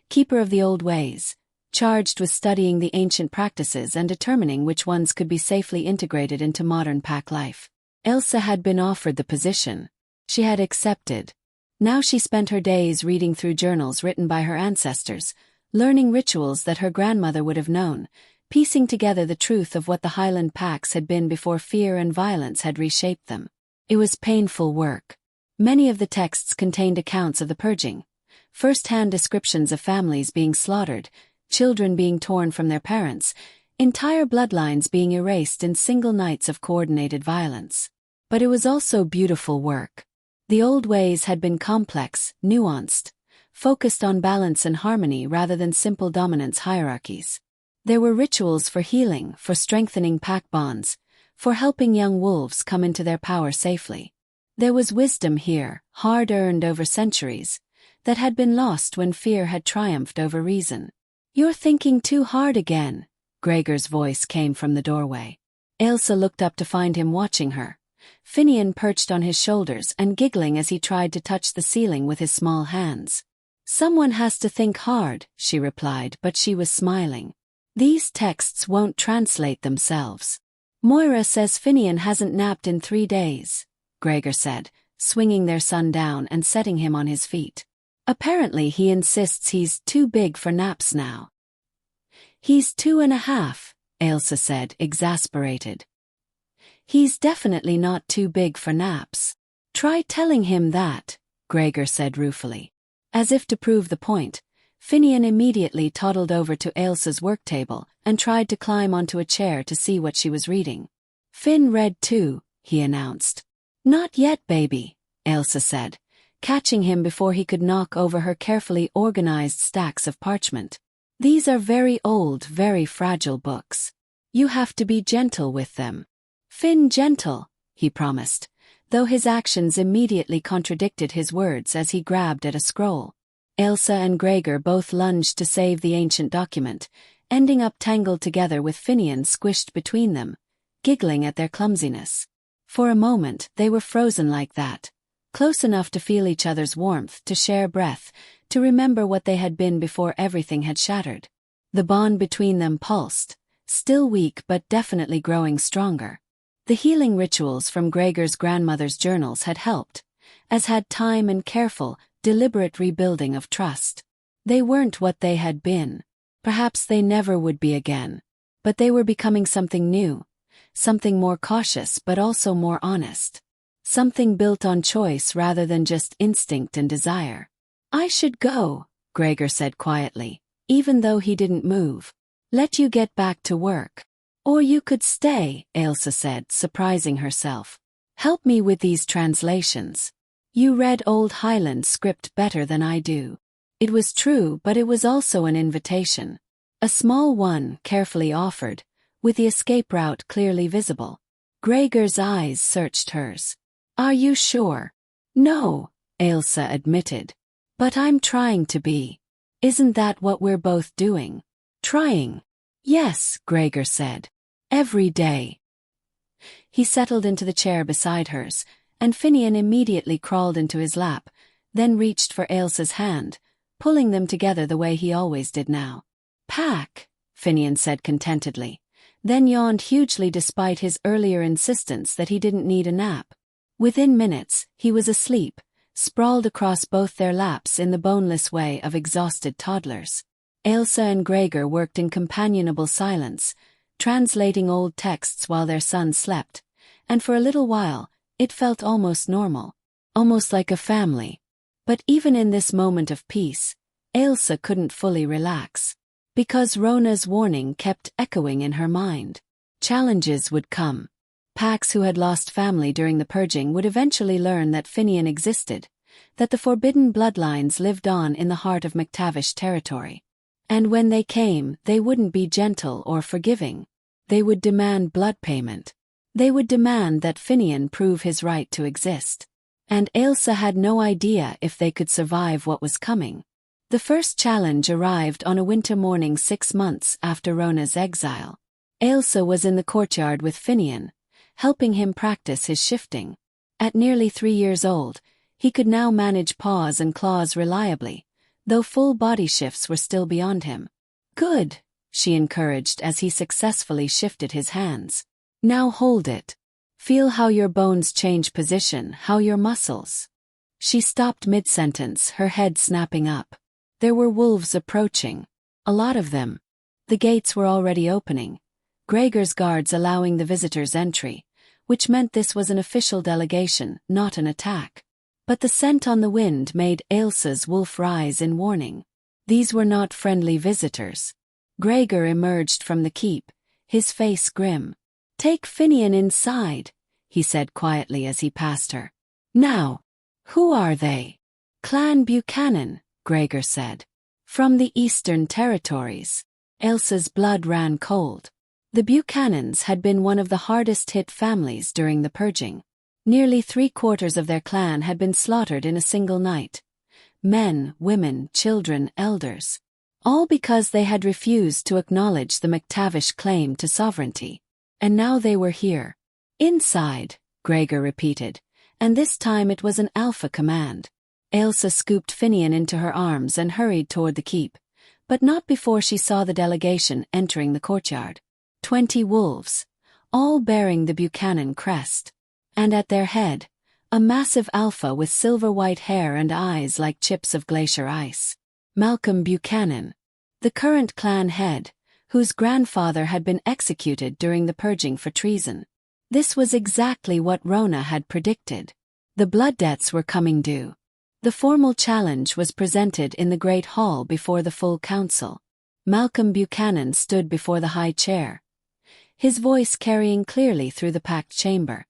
[SPEAKER 1] Keeper of the Old Ways, charged with studying the ancient practices and determining which ones could be safely integrated into modern pack life. Ailsa had been offered the position. She had accepted. Now she spent her days reading through journals written by her ancestors, learning rituals that her grandmother would have known, piecing together the truth of what the Highland packs had been before fear and violence had reshaped them. It was painful work. Many of the texts contained accounts of the purging, first-hand descriptions of families being slaughtered, children being torn from their parents, entire bloodlines being erased in single nights of coordinated violence. But it was also beautiful work. The old ways had been complex, nuanced, focused on balance and harmony rather than simple dominance hierarchies. There were rituals for healing, for strengthening pack bonds, for helping young wolves come into their power safely. There was wisdom here, hard-earned over centuries, that had been lost when fear had triumphed over reason. "You're thinking too hard again," Gregor's voice came from the doorway. Ailsa looked up to find him watching her. Finnian perched on his shoulders and giggling as he tried to touch the ceiling with his small hands. "Someone has to think hard," she replied, but she was smiling. "These texts won't translate themselves." "Moira says Finnian hasn't napped in 3 days," Gregor said, swinging their son down and setting him on his feet. "Apparently he insists he's too big for naps now." "He's 2.5, Ailsa said, exasperated. "He's definitely not too big for naps." "Try telling him that," Gregor said ruefully. As if to prove the point, Finnian immediately toddled over to Ailsa's work table and tried to climb onto a chair to see what she was reading. "Finn read too," he announced. "Not yet, baby," Ailsa said, catching him before he could knock over her carefully organized stacks of parchment. "These are very old, very fragile books. You have to be gentle with them." "Finn gentle," he promised, though his actions immediately contradicted his words as he grabbed at a scroll. Ailsa and Gregor both lunged to save the ancient document, ending up tangled together with Finnian squished between them, giggling at their clumsiness. For a moment, they were frozen like that, close enough to feel each other's warmth, to share breath, to remember what they had been before everything had shattered. The bond between them pulsed, still weak but definitely growing stronger. The healing rituals from Gregor's grandmother's journals had helped, as had time and careful, deliberate rebuilding of trust. They weren't what they had been. Perhaps they never would be again. But they were becoming something new, something more cautious but also more honest. Something built on choice rather than just instinct and desire. "I should go," Gregor said quietly, even though he didn't move. "Let you get back to work." "Or you could stay," Ailsa said, surprising herself. "Help me with these translations. You read old Highland script better than I do." It was true, but it was also an invitation. A small one, carefully offered, with the escape route clearly visible. Gregor's eyes searched hers. "Are you sure?" "No," Ailsa admitted. "But I'm trying to be. Isn't that what we're both doing?" "Trying." "Yes," Gregor said. "Every day." He settled into the chair beside hers, and Finnian immediately crawled into his lap, then reached for Ailsa's hand, pulling them together the way he always did now. "Pack," Finnian said contentedly, then yawned hugely despite his earlier insistence that he didn't need a nap. Within minutes, he was asleep, sprawled across both their laps in the boneless way of exhausted toddlers. Ailsa and Gregor worked in companionable silence, translating old texts while their son slept, and for a little while, it felt almost normal, almost like a family. But even in this moment of peace, Ailsa couldn't fully relax, because Rhona's warning kept echoing in her mind. Challenges would come. Packs who had lost family during the purging would eventually learn that Finnian existed, that the forbidden bloodlines lived on in the heart of McTavish territory. And when they came, they wouldn't be gentle or forgiving. They would demand blood payment. They would demand that Finnian prove his right to exist. And Ailsa had no idea if they could survive what was coming. The first challenge arrived on a winter morning 6 months after Rhona's exile. Ailsa was in the courtyard with Finnian, helping him practice his shifting. At nearly 3 years old, he could now manage paws and claws reliably, though full body shifts were still beyond him. "Good," she encouraged as he successfully shifted his hands. "Now hold it. Feel how your bones change position, how your muscles." She stopped mid-sentence, her head snapping up. There were wolves approaching. A lot of them. The gates were already opening, Gregor's guards allowing the visitors entry, which meant this was an official delegation, not an attack. But the scent on the wind made Ailsa's wolf rise in warning. These were not friendly visitors. Gregor emerged from the keep, his face grim. "Take Finnian inside," he said quietly as he passed her. "Now, who are they?" "Clan Buchanan," Gregor said. "From the Eastern Territories." Ailsa's blood ran cold. The Buchanans had been one of the hardest-hit families during the purging. Nearly 3/4 of their clan had been slaughtered in a single night. Men, women, children, elders. All because they had refused to acknowledge the McTavish claim to sovereignty. And now they were here. "Inside," Gregor repeated, and this time it was an alpha command. Ailsa scooped Finnian into her arms and hurried toward the keep, but not before she saw the delegation entering the courtyard. 20 wolves, all bearing the Buchanan crest. And at their head, a massive alpha with silver-white hair and eyes like chips of glacier ice. Malcolm Buchanan, the current clan head, whose grandfather had been executed during the purging for treason. This was exactly what Rhona had predicted. The blood debts were coming due. The formal challenge was presented in the Great Hall before the full council. Malcolm Buchanan stood before the high chair, his voice carrying clearly through the packed chamber.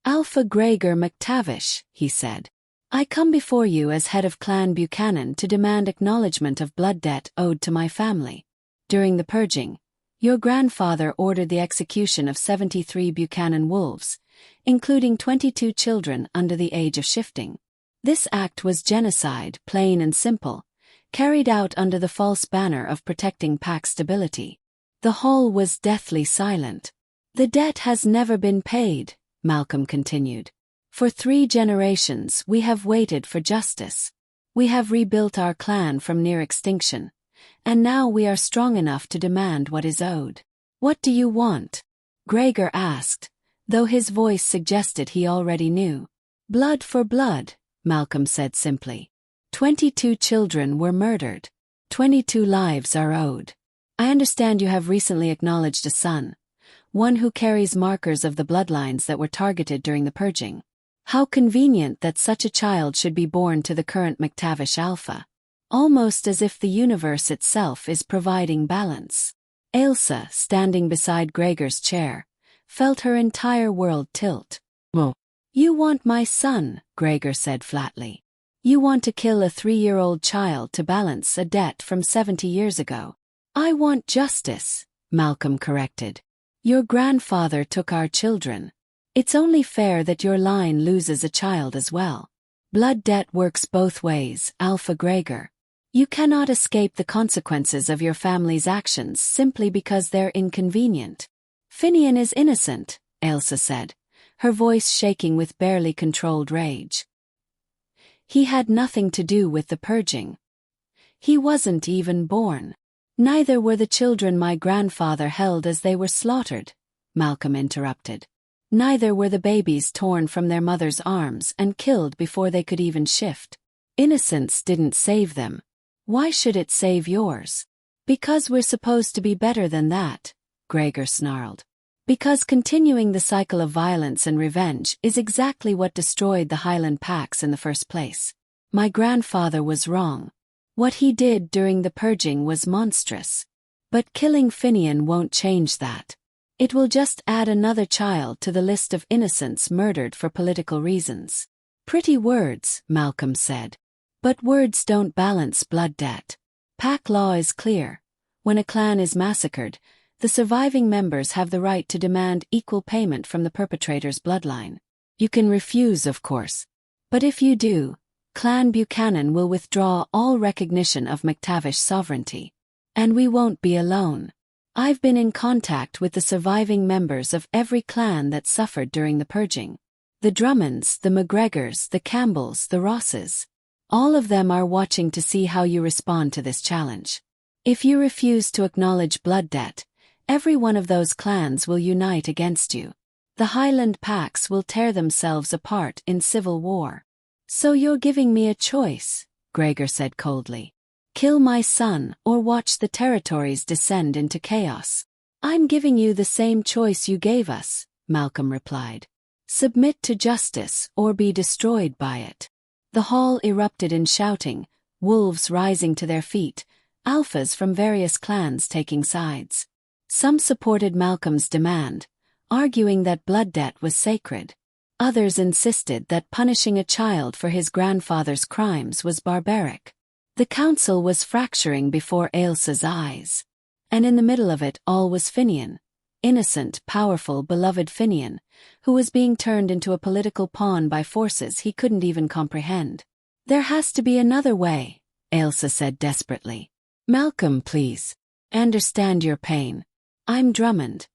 [SPEAKER 1] "Alpha Gregor McTavish," he said. "I come before you as head of Clan Buchanan to demand acknowledgement of blood debt owed to my family. During the purging, your grandfather ordered the execution of 73 Buchanan wolves, including 22 children under the age of shifting. This act was genocide, plain and simple, carried out under the false banner of protecting pack stability." The hall was deathly silent. "The debt has never been paid," Malcolm continued. "For 3 generations we have waited for justice. We have rebuilt our clan from near extinction, and now we are strong enough to demand what is owed." "What do you want?" Gregor asked, though his voice suggested he already knew. "Blood for blood," Malcolm said simply. 22 children were murdered. 22 lives are owed. I understand you have recently acknowledged a son, one who carries markers of the bloodlines that were targeted during the purging. How convenient that such a child should be born to the current McTavish Alpha. Almost as if the universe itself is providing balance. Ailsa, standing beside Gregor's chair, felt her entire world tilt. "Whoa. You want my son," Gregor said flatly. "You want to kill a 3-year-old child to balance a debt from 70 years ago." "I want justice," Malcolm corrected. "Your grandfather took our children. It's only fair that your line loses a child as well. Blood debt works both ways, Alpha Gregor. You cannot escape the consequences of your family's actions simply because they're inconvenient." "Finnian is innocent," Ailsa said, her voice shaking with barely controlled rage. He had nothing to do with the purging. He wasn't even born. Neither were the children my grandfather held as they were slaughtered, Malcolm interrupted. Neither were the babies torn from their mother's arms and killed before they could even shift. Innocence didn't save them. Why should it save yours? Because we're supposed to be better than that, Gregor snarled. Because continuing the cycle of violence and revenge is exactly what destroyed the Highland packs in the first place. My grandfather was wrong. What he did during the purging was monstrous. But killing Finnian won't change that. It will just add another child to the list of innocents murdered for political reasons. Pretty words, Malcolm said. But words don't balance blood debt. Pack law is clear. When a clan is massacred, the surviving members have the right to demand equal payment from the perpetrator's bloodline. You can refuse, of course. But if you do, Clan Buchanan will withdraw all recognition of McTavish sovereignty. And we won't be alone. I've been in contact with the surviving members of every clan that suffered during the purging. The Drummonds, the McGregors, the Campbells, the Rosses. All of them are watching to see how you respond to this challenge. If you refuse to acknowledge blood debt, every one of those clans will unite against you. The Highland packs will tear themselves apart in civil war. So you're giving me a choice, Gregor said coldly. Kill my son or watch the territories descend into chaos. I'm giving you the same choice you gave us, Malcolm replied. Submit to justice or be destroyed by it. The hall erupted in shouting, wolves rising to their feet, alphas from various clans taking sides. Some supported Malcolm's demand, arguing that blood debt was sacred. Others insisted that punishing a child for his grandfather's crimes was barbaric. The council was fracturing before Ailsa's eyes. And in the middle of it all was Finnian, innocent, powerful, beloved Finnian, who was being turned into a political pawn by forces he couldn't even comprehend. There has to be another way, Ailsa said desperately. Malcolm, please. Understand your pain. I'm Drummond.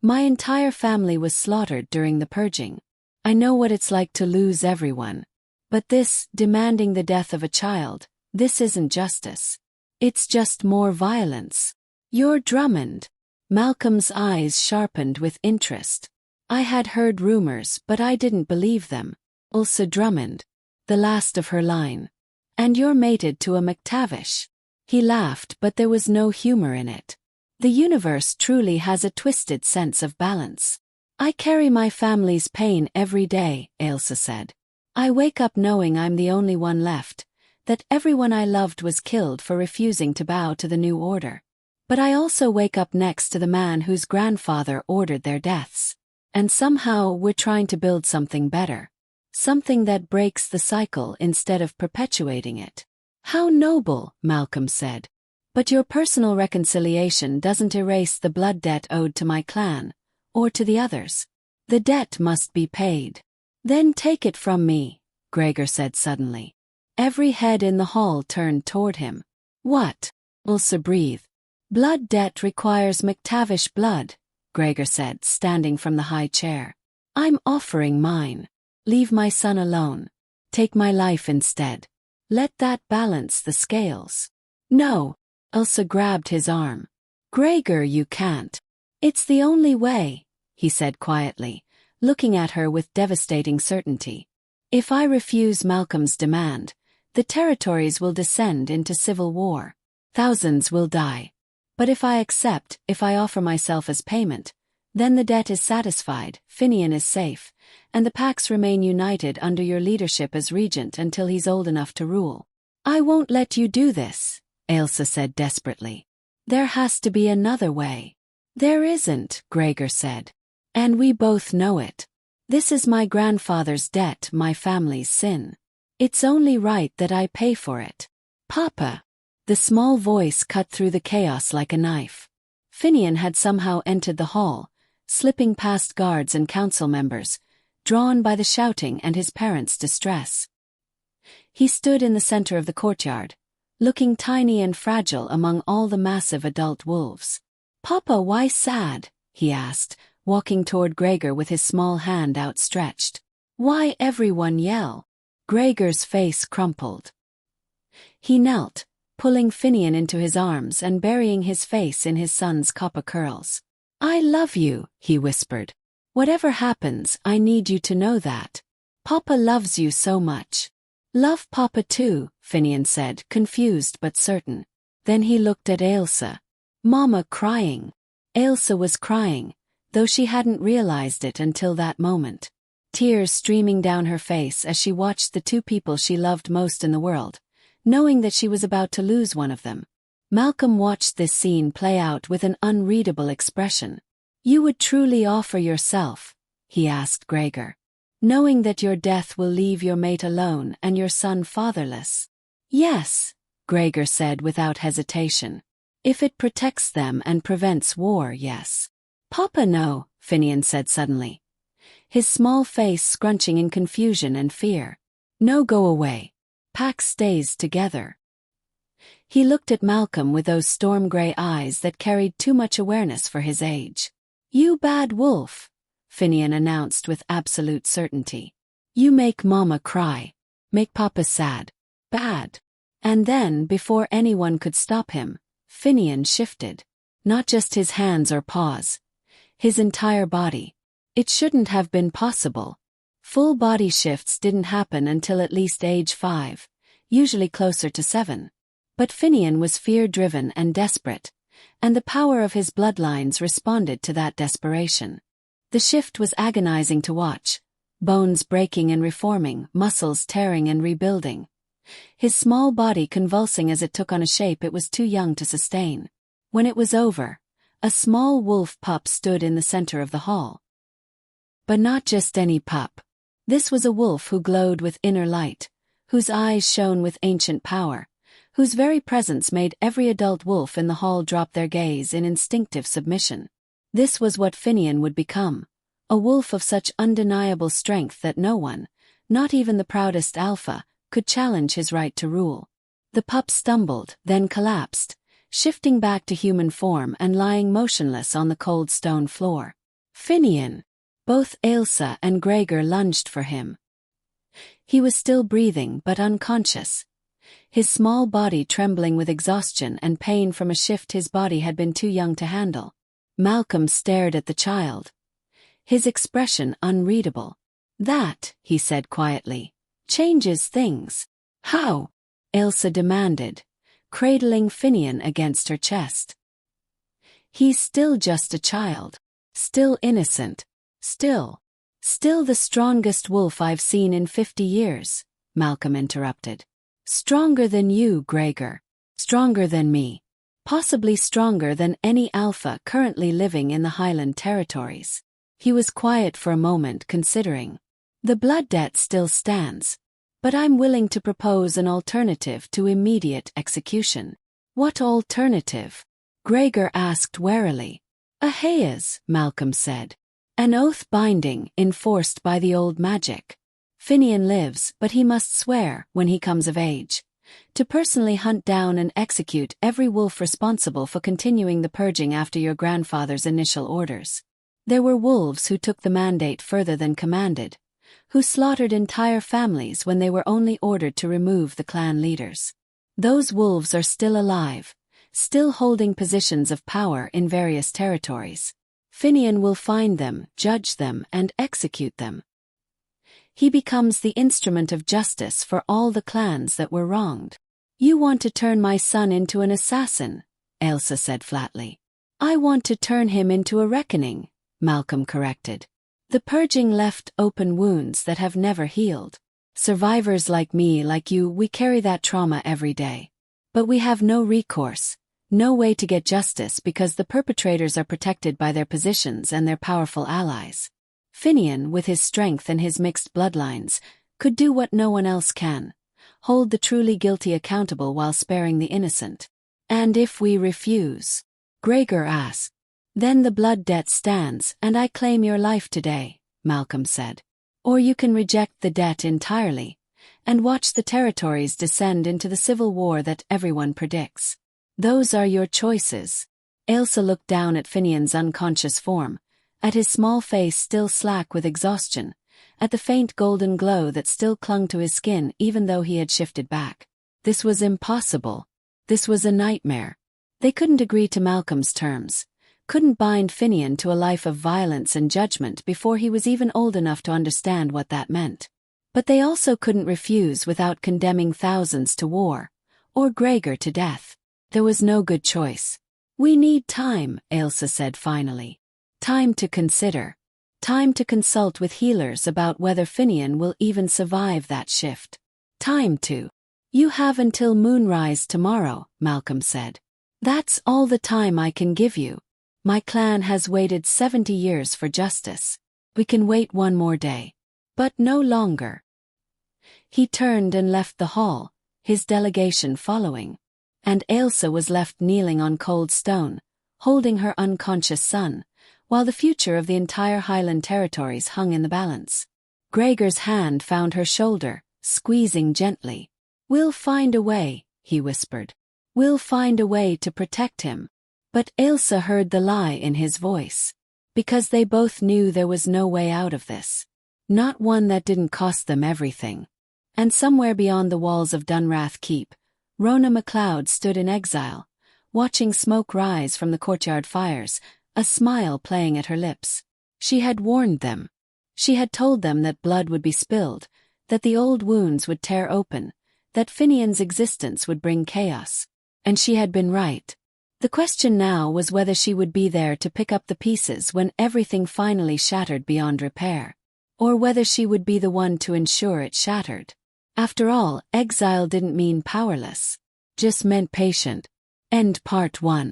[SPEAKER 1] My entire family was slaughtered during the purging. I know what it's like to lose everyone. But this, demanding the death of a child, this isn't justice. It's just more violence. You're Drummond. Malcolm's eyes sharpened with interest. I had heard rumors, but I didn't believe them. Ailsa Drummond. The last of her line. And you're mated to a McTavish. He laughed, but there was no humor in it. The universe truly has a twisted sense of balance. I carry my family's pain every day, Ailsa said. I wake up knowing I'm the only one left, that everyone I loved was killed for refusing to bow to the new order. But I also wake up next to the man whose grandfather ordered their deaths. And somehow we're trying to build something better. Something that breaks the cycle instead of perpetuating it. How noble, Malcolm said. But your personal reconciliation doesn't erase the blood debt owed to my clan, or to the others. The debt must be paid. Then take it from me, Gregor said suddenly. Every head in the hall turned toward him. What? Ailsa breathed. Blood debt requires McTavish blood, Gregor said, standing from the high chair. I'm offering mine. Leave my son alone. Take my life instead. Let that balance the scales. No, Ailsa grabbed his arm. Gregor, you can't. It's the only way, he said quietly, looking at her with devastating certainty. If I refuse Malcolm's demand, the territories will descend into civil war. Thousands will die. But if I accept, if I offer myself as payment, then the debt is satisfied, Finnian is safe, and the packs remain united under your leadership as regent until he's old enough to rule. I won't let you do this, Ailsa said desperately. There has to be another way. There isn't, Gregor said. And we both know it. This is my grandfather's debt, my family's sin. It's only right that I pay for it. Papa. The small voice cut through the chaos like a knife. Finnian had somehow entered the hall, slipping past guards and council members, drawn by the shouting and his parents' distress. He stood in the center of the courtyard, looking tiny and fragile among all the massive adult wolves. Papa, why sad? He asked, walking toward Gregor with his small hand outstretched. "Why everyone yell?" Gregor's face crumpled. He knelt, pulling Finnian into his arms and burying his face in his son's copper curls. "I love you," he whispered. "Whatever happens, I need you to know that. Papa loves you so much." "Love Papa too," Finnian said, confused but certain. Then he looked at Ailsa. "Mama crying." Ailsa was crying, though she hadn't realized it until that moment. Tears streaming down her face as she watched the two people she loved most in the world, knowing that she was about to lose one of them. Malcolm watched this scene play out with an unreadable expression. "You would truly offer yourself?" he asked Gregor. "Knowing that your death will leave your mate alone and your son fatherless?" "Yes," Gregor said without hesitation. "If it protects them and prevents war, yes." "Papa no," Finnian said suddenly, his small face scrunching in confusion and fear. "No, go away. Pack stays together." He looked at Malcolm with those storm-gray eyes that carried too much awareness for his age. "You bad wolf," Finnian announced with absolute certainty. "You make Mama cry. Make Papa sad. Bad." And then, before anyone could stop him, Finnian shifted. Not just his hands or paws. His entire body. It shouldn't have been possible. Full body shifts didn't happen until at least age 5, usually closer to 7. But Finnian was fear-driven and desperate, and the power of his bloodlines responded to that desperation. The shift was agonizing to watch, bones breaking and reforming, muscles tearing and rebuilding. His small body convulsing as it took on a shape it was too young to sustain. When it was over, a small wolf pup stood in the center of the hall. But not just any pup. This was a wolf who glowed with inner light, whose eyes shone with ancient power, whose very presence made every adult wolf in the hall drop their gaze in instinctive submission. This was what Finnian would become, a wolf of such undeniable strength that no one, not even the proudest Alpha, could challenge his right to rule. The pup stumbled, then collapsed, shifting back to human form and lying motionless on the cold stone floor. "Finnian!" Both Ailsa and Gregor lunged for him. He was still breathing but unconscious, his small body trembling with exhaustion and pain from a shift his body had been too young to handle. Malcolm stared at the child, his expression unreadable. "That," he said quietly, "changes things." "How?" Ailsa demanded, cradling Finnian against her chest. "He's still just a child. Still innocent. Still the strongest wolf I've seen in 50 years, Malcolm interrupted. "Stronger than you, Gregor. Stronger than me. Possibly stronger than any Alpha currently living in the Highland territories." He was quiet for a moment, considering. "The blood debt still stands. But I'm willing to propose an alternative to immediate execution." "What alternative?" Gregor asked warily. "A geas," Malcolm said. "An oath binding, enforced by the old magic. Finnian lives, but he must swear, when he comes of age, to personally hunt down and execute every wolf responsible for continuing the purging after your grandfather's initial orders. There were wolves who took the mandate further than commanded, who slaughtered entire families when they were only ordered to remove the clan leaders. Those wolves are still alive, still holding positions of power in various territories. Finnian will find them, judge them, and execute them. He becomes the instrument of justice for all the clans that were wronged." "You want to turn my son into an assassin," Ailsa said flatly. "I want to turn him into a reckoning," Malcolm corrected. "The purging left open wounds that have never healed. Survivors like me, like you, we carry that trauma every day. But we have no recourse. No way to get justice because the perpetrators are protected by their positions and their powerful allies. Finnian, with his strength and his mixed bloodlines, could do what no one else can, hold the truly guilty accountable while sparing the innocent." "And if we refuse?" Gregor asked. "Then the blood debt stands and I claim your life today," Malcolm said. "Or you can reject the debt entirely, and watch the territories descend into the civil war that everyone predicts. Those are your choices." Ailsa looked down at Finnian's unconscious form, at his small face still slack with exhaustion, at the faint golden glow that still clung to his skin even though he had shifted back. This was impossible. This was a nightmare. They couldn't agree to Malcolm's terms, couldn't bind Finnian to a life of violence and judgment before he was even old enough to understand what that meant. But they also couldn't refuse without condemning thousands to war, or Gregor to death. There was no good choice. "We need time," Ailsa said finally. "Time to consider. Time to consult with healers about whether Finnian will even survive that shift. Time to—" "You have until moonrise tomorrow," Malcolm said. "That's all the time I can give you. My clan has waited 70 years for justice. We can wait one more day. But no longer." He turned and left the hall, his delegation following. And Ailsa was left kneeling on cold stone, holding her unconscious son, while the future of the entire Highland territories hung in the balance. Gregor's hand found her shoulder, squeezing gently. "We'll find a way," he whispered. "We'll find a way to protect him." But Ailsa heard the lie in his voice. Because they both knew there was no way out of this. Not one that didn't cost them everything. And somewhere beyond the walls of Dunrath Keep, Rhona MacLeod stood in exile, watching smoke rise from the courtyard fires, a smile playing at her lips. She had warned them. She had told them that blood would be spilled, that the old wounds would tear open, that Finnian's existence would bring chaos. And she had been right. The question now was whether she would be there to pick up the pieces when everything finally shattered beyond repair, or whether she would be the one to ensure it shattered. After all, exile didn't mean powerless, just meant patient. End part 1.